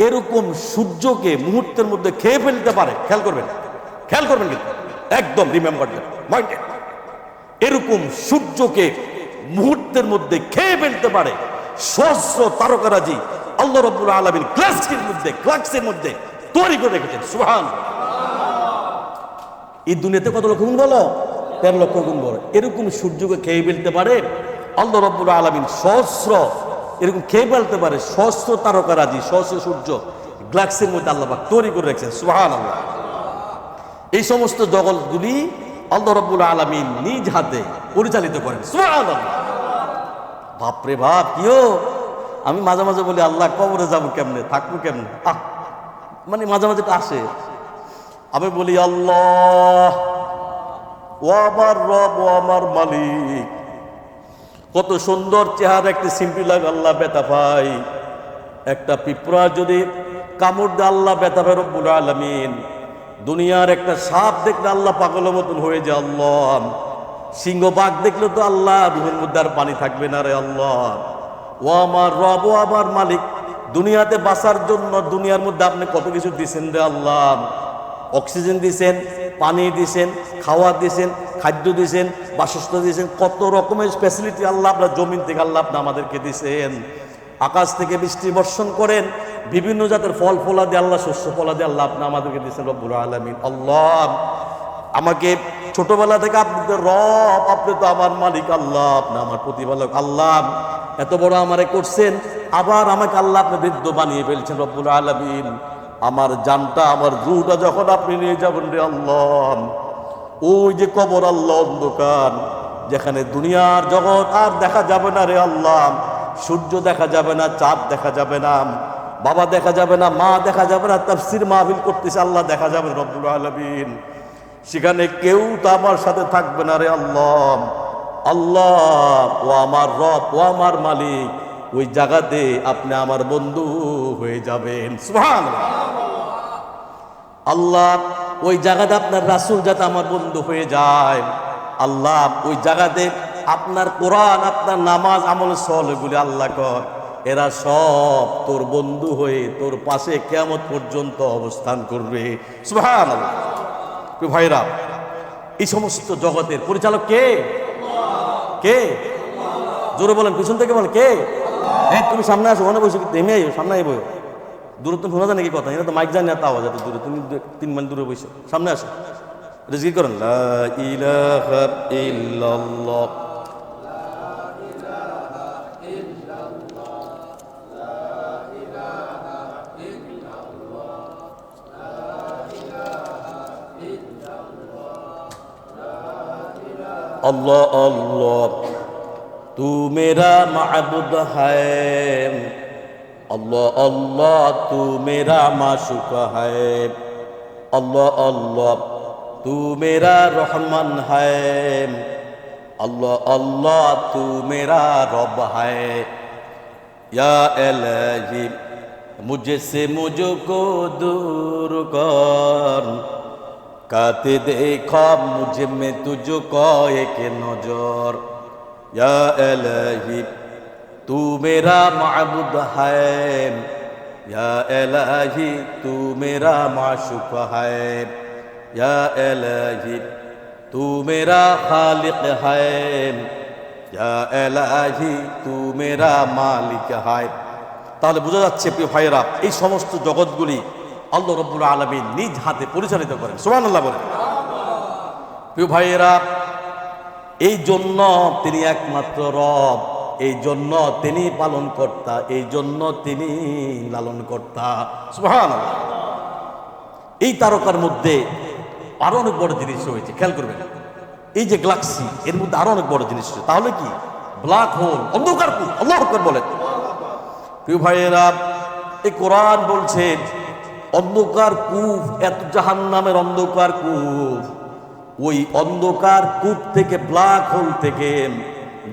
এরকম সূর্যকে মুহূর্তের মধ্যে খেয়ে ফেলতে পারে। খেয়াল করবেন, খেয়াল করবেন, কিন্তু একদম রিমেম্বার দ্যাট। এরকম সূর্যকে মুহূর্তের মধ্যে খেয়ে ফেলতে পারে সহস্র তারকারাজি আল্লাহ রাব্বুল আলামিন গ্যালাক্সির মধ্যে তৈরি করে রেখেছেন। সুবহানাল্লাহ। এই দুনিয়াতে কত লক্ষ গুণ বলো? 13 লক্ষ গুণ বড়। এরকম সূর্যকে খেয়ে ফেলতে পারে আল্লাহ রাব্বুল আলামিন, সহস্র এরকম খেয়ে ফেলতে পারে সহস্র তারকারাজি, সহস্র সূর্য গ্যালাক্সির মধ্যে আল্লাহ পাক তৈরি করে রেখেছেন। সুবহানাল্লাহ। এই সমস্ত জগৎগুলি আল্লাহ রাব্বুল আলামিন নিজ হাতে পরিচালিত করেন। সুবহানাল্লাহ। বাপরে বাপ, কিও আমি মাঝে মাঝে বলি, আল্লাহ কবরে যাবো কেমনে, থাকবো কেমনে? মানে মাঝে মাঝে আসে, আমি বলি, আল্লাহ ও আমার রব, ও আমার মালিক, কত সুন্দর চেহারা, একটি সিম্পল লাগে, আল্লাহ ব্যথা পাই। একটা পিঁপড়া যদি কামড় দেয় আল্লাহ ব্যথা পায় রব্বুল আলামিন। দুনিয়ার একটা সাপ দেখলে আল্লাহ পাগলের মতন হয়ে যায় আল্লাহ। সিংহ বাঘ দেখলে তো আল্লাহ রুহের মধ্যে আর পানি থাকবে না রে আল্লাহ। ও আমার রব, ও আমার মালিক, দুনিয়াতে বাঁচার জন্য দুনিয়ার মধ্যে আপনি কত কিছু দিছেন রে আল্লাহ। অক্সিজেন দিছেন, পানি দিছেন, খাওয়া দিছেন, খাদ্য দিছেন, বাসস্থান দিছেন, কত রকমের ফ্যাসিলিটি আল্লাহ আপনার জমিন থেকে আল্লাহ আপনি আমাদেরকে দিছেন। আকাশ থেকে বৃষ্টি বর্ষণ করেন, বিভিন্ন জাতের ফল ফলা দিয়ে আল্লাহ, শস্য ফলা দিয়ে আল্লাহ আপনি আমাদেরকে দিয়েছেন রব্বুল আলামিন। আল্লাহ, আমাকে ছোটবেলা থেকে আপনি তো রব, আপনি তো আমার মালিক আল্লাহ, আপনি আমার প্রতিপালক আল্লাহ, এত বড় আমারে করছেন, আবার আমাকে আল্লাহ আপনি বৃদ্ধ বানিয়ে ফেলছেন রব্বুল আলামিন। আমার জানটা, আমার রূহটা যখন আপনি নিয়ে যাবেন রে আল্লাহ, ওই যে কবর আল্লাহ, অন্ধকার, যেখানে দুনিয়ার জগৎ আর দেখা যাবে না রে আল্লাহ, সূর্য দেখা যাবে না, চাঁদ দেখা যাবে না, বাবা দেখা যাবে না, মা দেখা যাবে না, তাফসীর মাহফিল করতেছে আল্লাহ দেখা যাবে রব্বুল আলামিন। সেখানে কেউ তো আমার সাথে থাকবে না রে আল্লাহ। আল্লাহ ও আমার রব, ও আমার মালিক, ওই জায়গাতে আপনি আমার বন্ধু হয়ে যাবেন। সুবহানাল্লাহ। আল্লাহ, ওই জায়গাতে আপনার রাসূল যাতে আমার বন্ধু হয়ে যায়। আল্লাহ, ওই জায়গাতে আপনার কোরআন, আপনার নামাজ, আমল সালেহগুলি আল্লাহ কর, এরা সব তোর বন্ধু হয়ে তোর পাশে কিয়ামত পর্যন্ত অবস্থান করবে। সুবহানাল্লাহ। ভাইরা, এই সমস্ত জগতের পরিচালক কে? কে? জোরে বলেন, পিছন থেকে বলেন কে? তুমি সামনে আসো, ওখানে বসে থেমে আইও, সামনে আইবো। দূরে তুমি শোনা যায় নাকি কথা? এটা তো মাইক জানি এত আওয়াজ, এত দূরে, তুমি 3 মাইল দূরে বসে সামনে আসো, রিজিক করেন লা ইলাহা ইল্লাল্লাহ। अल्लाह अल्लाह तू मेरा माबूद है, अल्लाह अल्लाह तू मेरा माशूक है, अल्लाह अल्लाह तू मेरा रहमान है, अल्लाह अल्लाह तू मेरा रब है, या इलाही मुझसे मुझको दूर कर, काते देखा मुझ में तुझको एक नजर, या इलाही तू मेरा माबूद है, या इलाही तू मेरा माशूक है, या इलाही तू मेरा खालिक है, या इलाही तू मेरा मालिक है। তাহলে বোঝা যাচ্ছে প্রিয় ভাইয়েরা, এই সমস্ত জগৎগুলি আল্লাহ রাব্বুল আলামিন নিজ হাতে পরিচালিত করেন। সুবহানাল্লাহ বলেন। প্রিয় ভাইয়েরা, এই জন্য তিনি একমাত্র রব, এই জন্য তিনি পালন কর্তা, এই জন্য তিনি লালন কর্তা। সুবহানাল্লাহ। এই তারকার মধ্যে আরো অনেক বড় জিনিস রয়েছে, খেয়াল করবেন। এই যে গ্যালাক্সি, এর মধ্যে আরো অনেক বড় জিনিস রয়েছে। তাহলে কি? ব্ল্যাক হোল, অন্ধকার কূপ। আল্লাহু আকবার বলেন। প্রিয় ভাইয়েরা, এই কোরআন বলছে অন্ধকার কূপ, এত জাহান্নামের অন্ধকার কূপ, ওই অন্ধকার কূপ থেকে, ব্ল্যাক হোল থেকে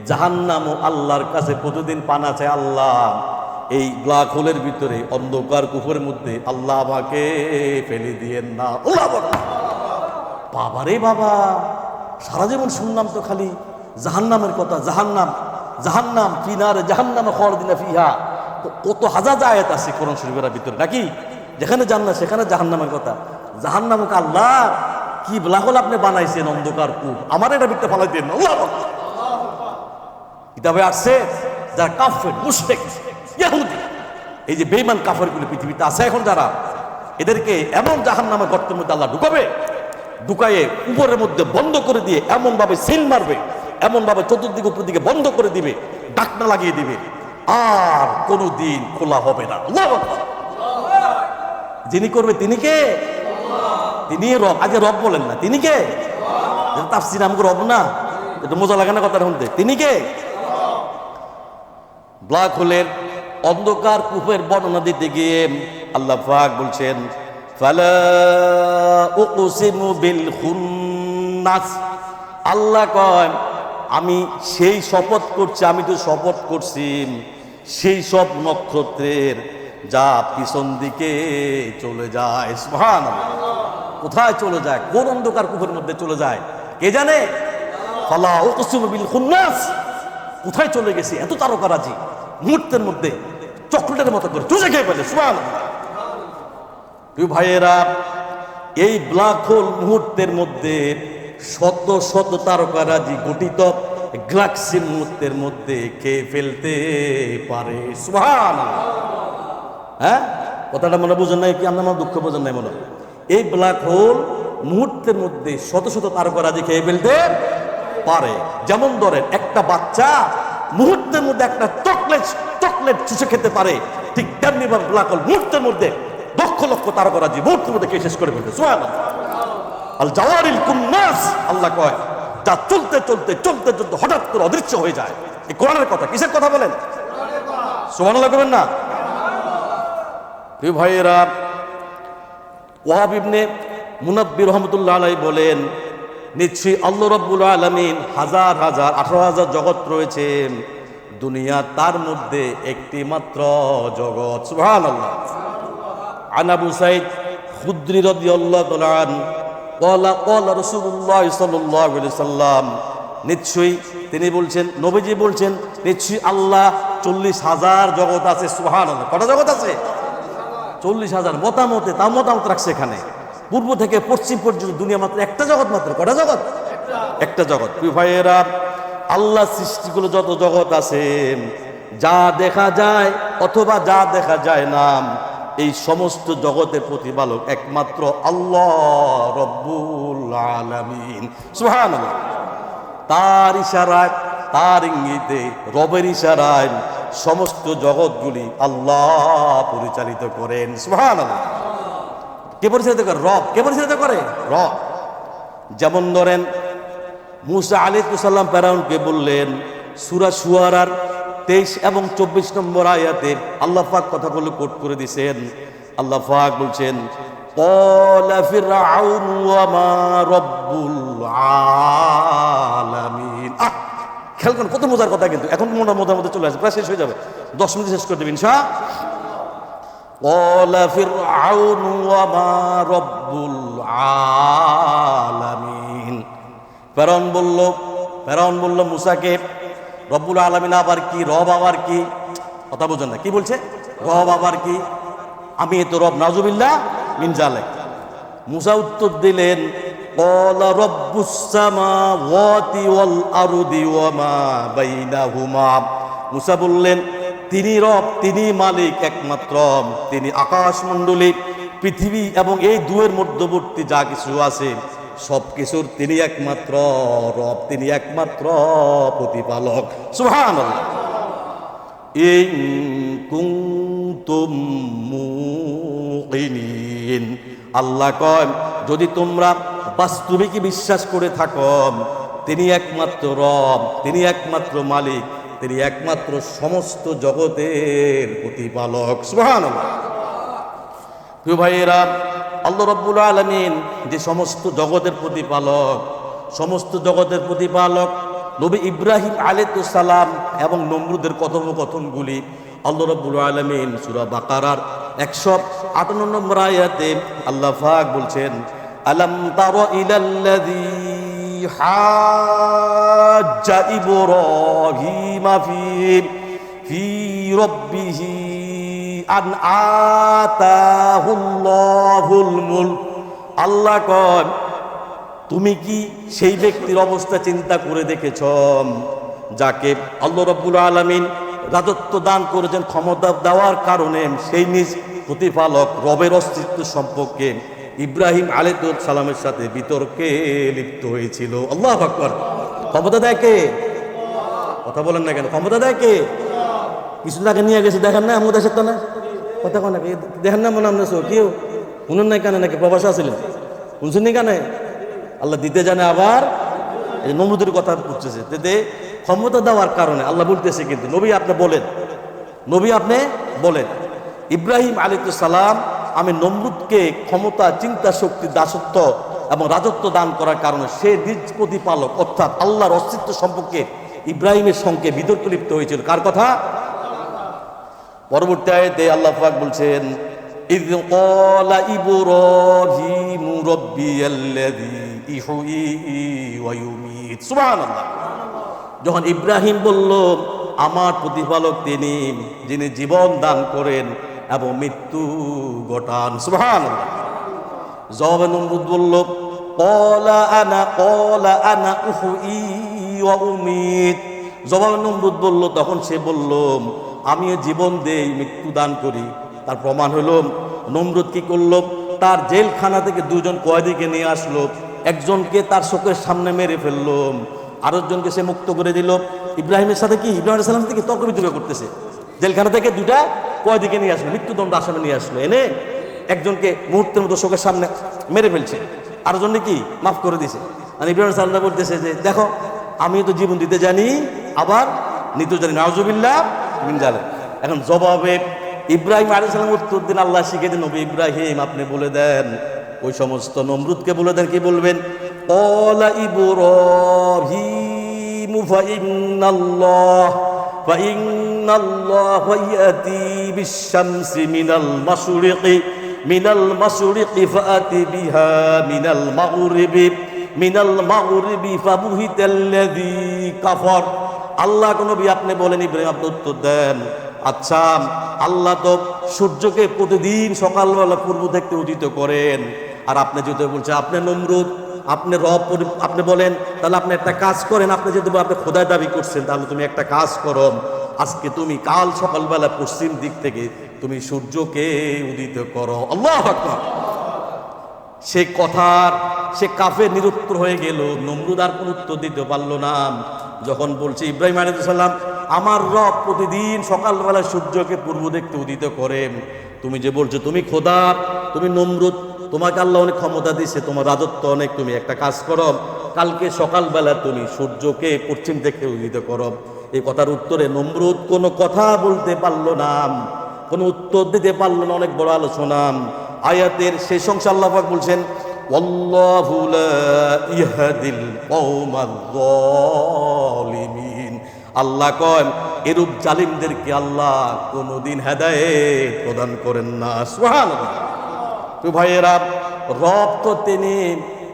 জাহান্নামও আল্লাহর কাছে প্রতিদিন পানা চায়। আল্লাহ, এই ব্ল্যাক হোলের ভিতরে, অন্ধকার কূপের মধ্যে আল্লাহ আমাকে ফেলে দিয়েন না। বাবা রে বাবা, সারা জীবন শুনলাম তো খালি জাহান্নামের কথা, জাহান্নাম জাহান্নাম ফিনারে জাহান্নামে খালিদিনা ফিহা। কত হাজার আয়াত আছে কোরআন শরীফের ভিতরে, নাকি? যেখানে জান্নাত সেখানে জাহান্নামের কথা। জাহান্নামকে আল্লাহ কি ব্ল্যাক হোল আপনি বানাইছেন, অন্ধকার কূপ, আমার এটা ভিতরে ফালাই দেন। কিতাবে আসছে যারা কাফের, মুশরিক, ইহুদি, এই যে বেঈমান কাফেরগুলো পৃথিবীতে আছে এখন যারা, এদেরকে এমন জাহান্নামের গর্তের মধ্যে আল্লাহ ঢুকাবে, ঢুকায়ে উপরের মধ্যে বন্ধ করে দিয়ে এমন ভাবে সিল মারবে, এমন ভাবে চতুর্দিকে উপর দিকে বন্ধ করে দিবে, ডাকনা লাগিয়ে দিবে, আর কোনদিন খোলা হবে না। আল্লাহু আকবার। যিনি করবে তিনি কে? তিনি রব। আগে রব বলেন না, তিনি কে? তাফসীর আমগো রব না, এটা মজা লাগে না কথা শুনতে। তিনি কে? ব্ল্যাক হোলের অন্ধকার কূপের বর্ণনা দিতে গিয়ে আল্লাহ পাক বলছেন, ফালা উকসিমু বিল খুন্নাস। আল্লাহ কয়, আমি সেই শপথ করছি, আমি তো শপথ করছি সেই সব নক্ষত্রের যা পিছন দিকে চলে যায়। সুবহানাল্লাহ। কোথায় চলে যায়? কোন অন্ধকার কূপের মধ্যে চলে যায় কে জানে? ফালা উকসিমু বিল খুন্নাস। কোথায় চলে গেছে? এত তারকারাজি মুহূর্তের মধ্যে চকলেটের মতো করে চুষে খেয়ে ফেলে। সুবহানাল্লাহ। প্রিয় ভাইয়েরা, এই ব্ল্যাক হোল মুহূর্তের মধ্যে শত শত তারকারাজি গঠিত গ্যালাক্সি মুহূর্তের মধ্যে খেয়ে ফেলতে পারে। সুবহানাল্লাহ। হ্যাঁ, কথাটা মনে বুঝেন নাই কি? আপনার মনে দুঃখ বোঝেন নাই মনে? এই ব্ল্যাক হোল মুহূর্তের মধ্যে শত শত তারকারাজি খেয়ে ফেলতে পারে। যেমন ধরেন, একটা বাচ্চা মুহূর্তের মধ্যে একটা চকলেট চুষে খেতে পারে, ঠিক তেমনি ভাবে ব্ল্যাক হোল মুহূর্তের মধ্যে লক্ষ লক্ষ তারকারাজি মুহূর্তের মধ্যে খেয়ে শেষ করে ফেলতে। সুবহানাল্লাহ। আল জাওয়ারিল কুন্নাস, আল্লাহ কয়, যা চলতে চলতে চলতে চলতে হঠাৎ করে অদৃশ্য হয়ে যায়। এই কোরআনের কথা। কিসের কথা বলেন? সুবহানাল্লাহ করবেন না? প্রিয় ভাইয়েরা, ওয়াহাব ইবনে মুনাব্বির রাহমাতুল্লাহ আলাইহি বলেন, নিশ্চয়ই আল্লাহ রাব্বুল আলামিন হাজার হাজার 18,000 জগৎ রয়েছে, দুনিয়া তার মধ্যে একটি মাত্র জগৎ। সুবহানাল্লাহ। আন আবু সাঈদ খুদরি রাদিয়াল্লাহু তাআলা আনহু ক্বালা রাসূলুল্লাহ সাল্লাল্লাহু আলাইহি সাল্লাম, নিশ্চয়ই তিনি বলছেন, নবীজি বলছেন, নিশ্চয়ই আল্লাহ 40,000 জগৎ আছে। সুবহানাল্লাহ। কত জগৎ আছে? 40,000। মতামতে তাও মতামত রাখছে এখানে, পূর্ব থেকে পশ্চিম পর্যন্ত দুনিয়া মাত্র একটা জগৎ মাত্র। কটা জগৎ? একটা জগৎ। প্রিয় ভাইয়েরা, আল্লাহ সৃষ্টিগুলো যত জগৎ আছে, যা দেখা যায় অথবা যা দেখা যায় না, এই সমস্ত জগতের প্রতিপালক একমাত্র আল্লাহ রব্বুল আলামিন। সুবহানাল্লাহ। তার ইশারায়, তার ইঙ্গিতে, রবের ইশারায় সমস্ত জগৎগুলি আল্লাহ পরিচালিত করেন। সুবহানাল্লাহ। কে পরিচালিত করে? রব। কে পরিচালিত করে? রব। যেমন ধরেন, মুসা আলাইহিস সালাম ফেরাউনকে বললেন, সূরা শুআরার 23 এবং 24 নম্বর আয়াতে আল্লাহ পাক কথাগুলো কোট করে দিয়েছেন। আল্লাহ পাক বলছেন, ক্বালা ফিরআউন ওয়া মা রাব্বুল আলামিন। খেয়াল করেন কত মজার কথা, কিন্তু এখন মজার মধ্যে চলে আসে, প্রায় শেষ হয়ে যাবে, 10 মিনিট শেষ করে দেবেন ইনশাআল্লাহ। ক্বালা ফিরআউন ওয়া মা রাব্বুল আলামিন। ফেরাউন বলল মুসাকে, রব্বুল আলামিন আবার কি, রব আবার কি? কথা বোঝেন না, কি বলছে? রব আবার কি? আমি তো রব, নাউজুবিল্লাহ মিন জালিক। মুসা উত্তর দিলেন, ক্বালা রব্বুস সামাওয়াতি ওয়াল আরদি ওয়া মা বাইনাহুমা। মুসা বললেন, তিনি রব, তিনি মালিক একমাত্র, তিনি আকাশমণ্ডলী, পৃথিবী এবং এই দুয়ের মধ্যবর্তী যা কিছু আছে সব কিছুর তিনি একমাত্র রব, তিনি একমাত্র প্রতিপালক। সুবহানাল্লাহ। ইন কুনতুম মুকিনিন, আল্লাহ কয় যদি তোমরা বাস্তবিকই বিশ্বাস করে থাকো তিনি একমাত্র রব, তিনি একমাত্র মালিক, তিনি একমাত্র সমস্ত জগতের প্রতিপালক। সুবহানাল্লাহ। প্রিয় ভাইয়েরা, আল্লাহ রাব্বুল আলামিন যে সমস্ত জগতের প্রতিপালক, সমস্ত জগতের প্রতিপালক, নবী ইব্রাহিম আলাইহিস সালাম এবং নমরুদের কথোপকথনগুলি আল্লাহ রাব্বুল আলামিন সূরা বাকারার 158 নম্বর আয়াতে আল্লাহ পাক বলছেন, আলাম তারা ইলাল্লাযী হাজ্জা ইব্রাহিম ফি রাব্বিহি আন আতাহুল্লাহুল মুলক। আল্লাহ কয় তুমি কি সেই ব্যক্তির অবস্থা চিন্তা করে দেখেছ যাকে আল্লাহ রাব্বুল আলামিন রাজত্ব দান করেছেন, ক্ষমতা দেওয়ার কারণে সেই নিজ প্রতিপালক রবের অস্তিত্ব সম্পর্কে ইব্রাহিম আলাইহিস সালামের সাথে বিতর্কে লিপ্ত হয়েছিল। আল্লাহু আকবার। ক্ষমতা দেয় কে? কথা বলেন না কেন? ক্ষমতা দেয় কে? কিছু তাকে নিয়ে গেছে, দেখেন না আমাদের দেশের তো না কথা কন নাকি দেখেন না মনে আমরা কেউ শুনুন নাই কানে, নাকি প্রবাসে আসছিলেন শুনছেন নি কানে? আল্লাহ দিতে জানে, আবার এই নমরুদের কথা বুঝতেছে, যে ক্ষমতা দেওয়ার কারণে আল্লাহ বলতেছে, কিন্তু নবী আপনি বলেন, নবী আপনি বলেন ইব্রাহিম আলাইহিস সালাম আমি নমরুদকে ক্ষমতা, চিন্তা শক্তি, দাসত্ব এবং রাজত্ব দান করার কারণে সে নিজ প্রতিপালক অর্থাৎ আল্লাহর অস্তিত্ব সম্পর্কে ইব্রাহিমের সঙ্গে বিতর্ক লিপ্ত হয়েছিল। কার কথা? পরবর্তী আয়াতে আল্লাহ পাক বলছেন, ইয ক্বালা ইব্রাহিমু রাব্বিয়াল্লাযী ইহয়ী ওয়া ইউমীত। সুবহানাল্লাহ। যখন ইব্রাহিম বলল আমার প্রতিপালক তিনি, যিনি জীবন দান করেন এবং মৃত্যু ঘটান। সুবহানাল্লাহ। জবাবে নমরুদ বলল, ক্বালা আনা উহয়ী ওয়া উমীত। জবাবে নমরুদ বলল, তখন সে বলল আমিও জীবন দেই, মৃত্যু দান করি। তার প্রমাণ হলো নমরুদ কি করলো, তার জেলখানা থেকে দুজন কয়েদিকে নিয়ে আসলো, একজনকে তার চোখের সামনে মেরে ফেললো, আরেকজনকে সে মুক্ত করে দিল। ইব্রাহিমের সাথে কি, ইব্রাহিম আলাইহিস সালাম থেকে তর্ক বিতর্ক করতেছে, জেলখানা থেকে দুটা কয়েদিকে নিয়ে আসলো, মৃত্যুদণ্ড আসামে নিয়ে আসলো, এনে একজনকে মুহূর্তের মতো চোখের সামনে মেরে ফেলছে, আরেকজনকে কি মাফ করে দিয়েছে। আর ইব্রাহিম আলাইহিস সালাম বলতেছে যে দেখো আমি তো জীবন দিতে জানি আবার নিতে জানি, নাউজুবিল্লাহ মিন জালিক। এখন জবাবে ইব্রাহিম আলাইহিস সালাম উত্তর দিন, আল্লাহ শিখে দিন নবী ইব্রাহিম আপনি বলে দেন ওই সমস্ত নমরুদকে বলে দেন, কি বলবেন? ক্বালা ইব্রাহিমু ফাইন্নাল্লাহ ইয়াতি বিশ-শামসি মিনাল মাশরিকি ফাআতি বিহা মিনাল মাগরিবি ফাবুহিতাল্লাযী কাফার। আল্লাহ নবী আপনি বলেন, ইব্রাহিম আপনি উত্তর দেন, আচ্ছা আল্লাহ তো সূর্যকে প্রতিদিন সকালবেলা পূর্ব থেকে উদিত করেন, আর আপনি যেহেতু বলছেন আপনি নমরুদ, আপনি রব, আপনি বলেন তাহলে আপনি একটা কাজ করেন, আপনি যেহেতু আপনি খোদাই দাবি করছেন তাহলে তুমি একটা কাজ করো, আজকে তুমি কাল সকালবেলা পশ্চিম দিক থেকে তুমি সূর্যকে উদিত করো। আল্লাহু আকবার। সে কথার সে কাফের নিরুত্তর হয়ে গেল, নমরুদ আর কোন উত্তর দিতে পারলো না। যখন বলছে ইব্রাহিম আলাইহিস সালাম আমার রব প্রতিদিন সকালবেলা সূর্যকে পূর্ব দেখতে উদিত করেন, তুমি যে বলছো তুমি খোদা, তুমি নমরুদ, তোমাকে আল্লাহ অনেক ক্ষমতা দিয়েছে, তোমার রাজত্ব অনেক, তুমি একটা কাজ করো, কালকে সকালবেলা তুমি সূর্যকে পশ্চিম থেকে উদিত করো। এই কথার উত্তরে নমরুদ কোনো কথা বলতে পারলো না, কোনো উত্তর দিতে পারলো না। অনেক বড় আলোচনা। আয়াতের শেষ অংশে আল্লাহ পাক বলছেন, ওয়াল্লাহু লা ইয়াহদিল কওমায যালিমিন। আল্লাহ কয় এরূপ জালিমদেরকে আল্লাহ কোনোদিন হেদায়েত প্রদান করেন না। সুবহানাল্লাহ। তো ভাইয়েরা, রব তো তিনি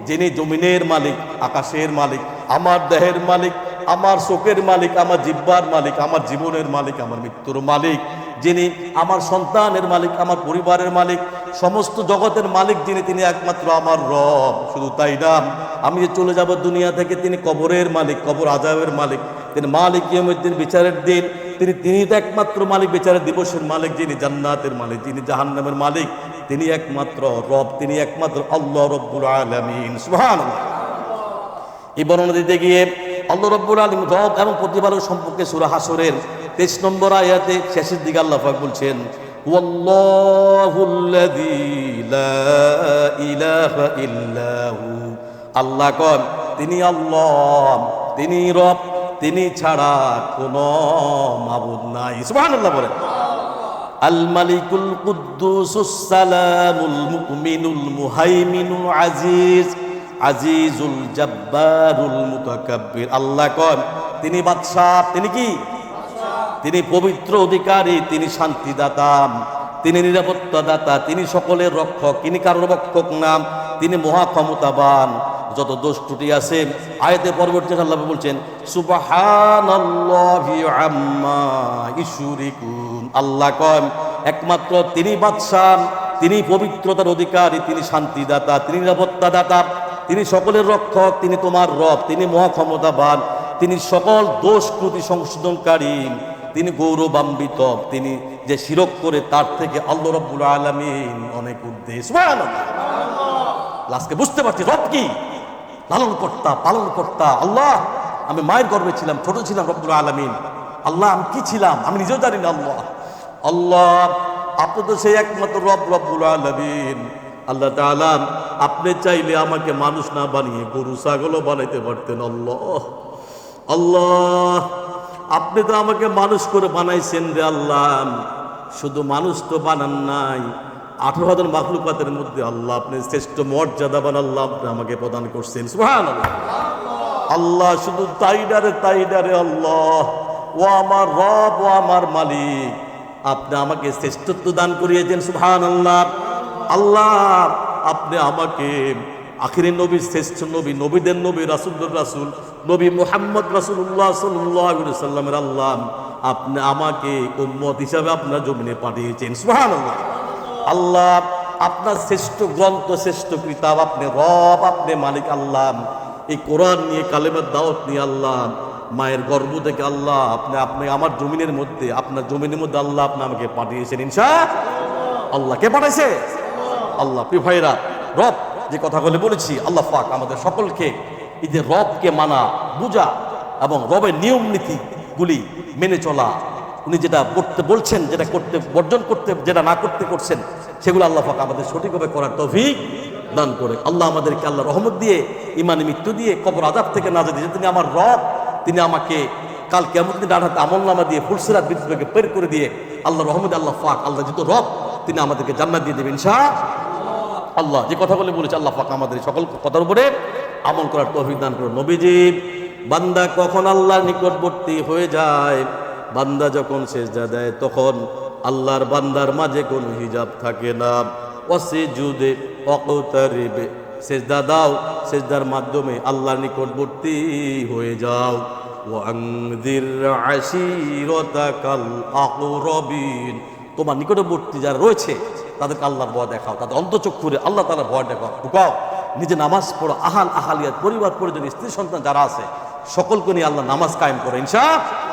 যিনি জমিনের মালিক, আকাশের মালিক, আমার দেহের মালিক, আমার চোখের মালিক, আমার জিহ্বার মালিক, আমার জীবনের মালিক, আমার মৃত্যুর মালিক, যিনি আমার সন্তানের মালিক, আমার পরিবারের মালিক, সমস্ত জগতের মালিক যিনি, তিনি একমাত্র আমার রব। শুধু তাই না, আমি যে চলে যাব দুনিয়া থেকে, তিনি কবরের মালিক, কবর আযাবের মালিক, তিনি মালিক ইয়াউমিদ্দিন, বিচারের দিন তিনি তো একমাত্র মালিক, বিচারের দিবসের মালিক, যিনি জান্নাতের মালিক, যিনি জাহান্নামের মালিক, তিনি একমাত্র রব, তিনি একমাত্র আল্লাহ রব্বুল আলামিন। সুবহানাল্লাহ। এই বর্ণনা দিতে গিয়ে আল্লাহ রব্বুল আলামিন রব এবং প্রতিপালক সম্পর্কে সূরা হাসরের 23 নম্বর আয়াতে শেষের দিকে আল্লাহ পাক বলছেন, ওয়াল্লাহুল্লাযী লা ইলাহা ইল্লাহু, আল্লাহ কন তিনি আল্লাহ, তিনি রব, তিনি ছাড়া কোনো মাবুদ নাই। সুবহানাল্লাহ বলেন। আল মালিকুল কুদ্দুসুস সালামুল মুমিনুল মুহাইমিনুল আজিজ আজিজুল জব্বারুল মুতাকাব্বির। আল্লাহ কন তিনি বাদশা, তিনি কি? তিনি পবিত্র অধিকারী, তিনি শান্তিদাতা, তিনি নিরাপত্তা দাতা, তিনি সকলের রক্ষক, তিনি কারোর রক্ষক নাম, তিনি মহা ক্ষমতাবান। যত দোষ ত্রুটি আছে আয়াতের পরবর্তী আল্লাহ বলছেন সুবহানাল্লাহি আম্মা ইউশরিকুন। আল্লাহ কন একমাত্র তিনি বাদশা, তিনি পবিত্রতার অধিকারী, তিনি শান্তিদাতা, তিনি নিরাপত্তা দাতা, তিনি সকলের রক্ষক, তিনি তোমার রব, তিনি মহা ক্ষমতাবান, তিনি সকল দোষ ত্রুটি সংশোধনকারী, তিনি গৌরবান্বিত, তিনি যে শিরক করে তার থেকে আল্লাহ রাব্বুল আলামিন অনেক ঊর্ধ্বে। সুবহানাল্লাহ। আজকে বুঝতে পারছি রব কি, লালন কর্তা, পালন কর্তা আল্লাহ। আমি মায়ের গর্ভে ছিলাম, ছোট ছিলাম, রব্বুল আলামিন আল্লাহ আমি কি ছিলাম আমি নিজেও জানি না। আল্লাহ আল্লাহ আপনি তো সেই একমাত্র রব, রব্বুল আলামিন। আল্লাহ তাআলা আপনি চাইলে আমাকে মানুষ না বানিয়ে গরু ছাগলও বানাইতে পারতেন। আল্লাহ আল্লাহ আপনি তো আমাকে মানুষ করে বানাইছেন রে আল্লাহ। শুধু মানুষ তো বানান নাই, 18,000 মাখলুকাতের মধ্যে আল্লাহ আপনি শ্রেষ্ঠ মর্যাদাবান আল্লাহ আপনি আমাকে প্রদান করছেন। সুবহানাল্লাহ। আল্লাহ শুধু তাইডারে আল্লাহ, ও আমার রব, ও আমার মালিক, আপনি আমাকে শ্রেষ্ঠত্ব দান করিয়েছেন। সুবহানাল্লাহ। আল্লাহ আপনি আমাকে আখিরি নবী, শ্রেষ্ঠ নবী, নবীদের নবী, রাসূলদের রাসূল, নবী মুহাম্মদ রাসূলুল্লাহ সাল্লাল্লাহু আলাইহি সাল্লামের আল্লাহ আপনি আমাকে উম্মত হিসাবে আপনার জমিনে পাঠিয়েছেন। সুবহানাল্লাহ। আল্লাহ আপনার শ্রেষ্ঠ গ্রন্থ, শ্রেষ্ঠ কিতাব, আপনি রব, আপনি মালিক। আল্লাহ এই কোরআন নিয়ে, কালেমার দাওয়াত নিয়ে আল্লাহ মায়ের গর্ভ থেকে আল্লাহ আপনি আমার জমিনের মধ্যে, আপনার জমিনের মধ্যে আল্লাহ আপনি আমাকে পাঠিয়েছেন। ইনশাআল্লাহ। কে পাঠাইছে? আল্লাহ। প্রিয় ভাইরা, রব যে কথাগুলো বলেছি, আল্লাহ পাক আমাদের সকলকে এই যে রবকে মানা, বুঝা এবং রবের নিয়ম নীতিগুলি মেনে চলা, উনি যেটা করতে বলছেন, যেটা করতে বর্জন করতে, যেটা না করতে করছেন, সেগুলো আল্লাহ পাক আমাদের সঠিকভাবে করার তৌফিক দান করে। আল্লাহ আমাদেরকে আল্লাহ রহমত দিয়ে, ইমানে মৃত্যু দিয়ে, কবর আযাব থেকে নাজাত দিয়ে, তিনি আমার রব, তিনি আমাকে কাল কিয়ামত দিন ডান হাতে আমলনামা দিয়ে ফুলসিরাত বিদ্যুৎকে বের করে দিয়ে আল্লাহ রহমত আল্লাহ পাক আল্লাহ যেহেতু রব, তিনি আমাদেরকে জান্নাত দিয়ে দেবেন ইনশাআল্লাহ। যে কথাগুলো বলেছে আল্লাহ পাক আমাদের সকল কথার উপরে আমল করার তৌফিক দান করুন। নবীজি, বান্দা কখন আল্লাহর নিকটবর্তী হয়ে যায়, বান্দা যখন সেজদা দেয় তখন আল্লাহর বান্দার মাঝে কোনো হিজাব থাকে না। ওয়াসজুদে ওয়াকতারিবে, সেজদা দাও, সেজদার মাধ্যমে আল্লাহর নিকটবর্তী হয়ে যাও। ওয়ানযির আশিরাতাকাল আকরাবিন, তোমার নিকটবর্তী যারা রয়েছে তাদেরকে আল্লাহর ভয় দেখাও, তাদের অন্তঃচক্ষুরে আল্লাহ তাআলার ভয় ঢুকাও। নিজে নামাজ পড়ো, আহালিয়াত, পরিবার পরিজন, স্ত্রী সন্তান যারা আছে সকলকে নিয়ে আল্লাহ নামাজ কায়েম করে ইনশাআল্লাহ।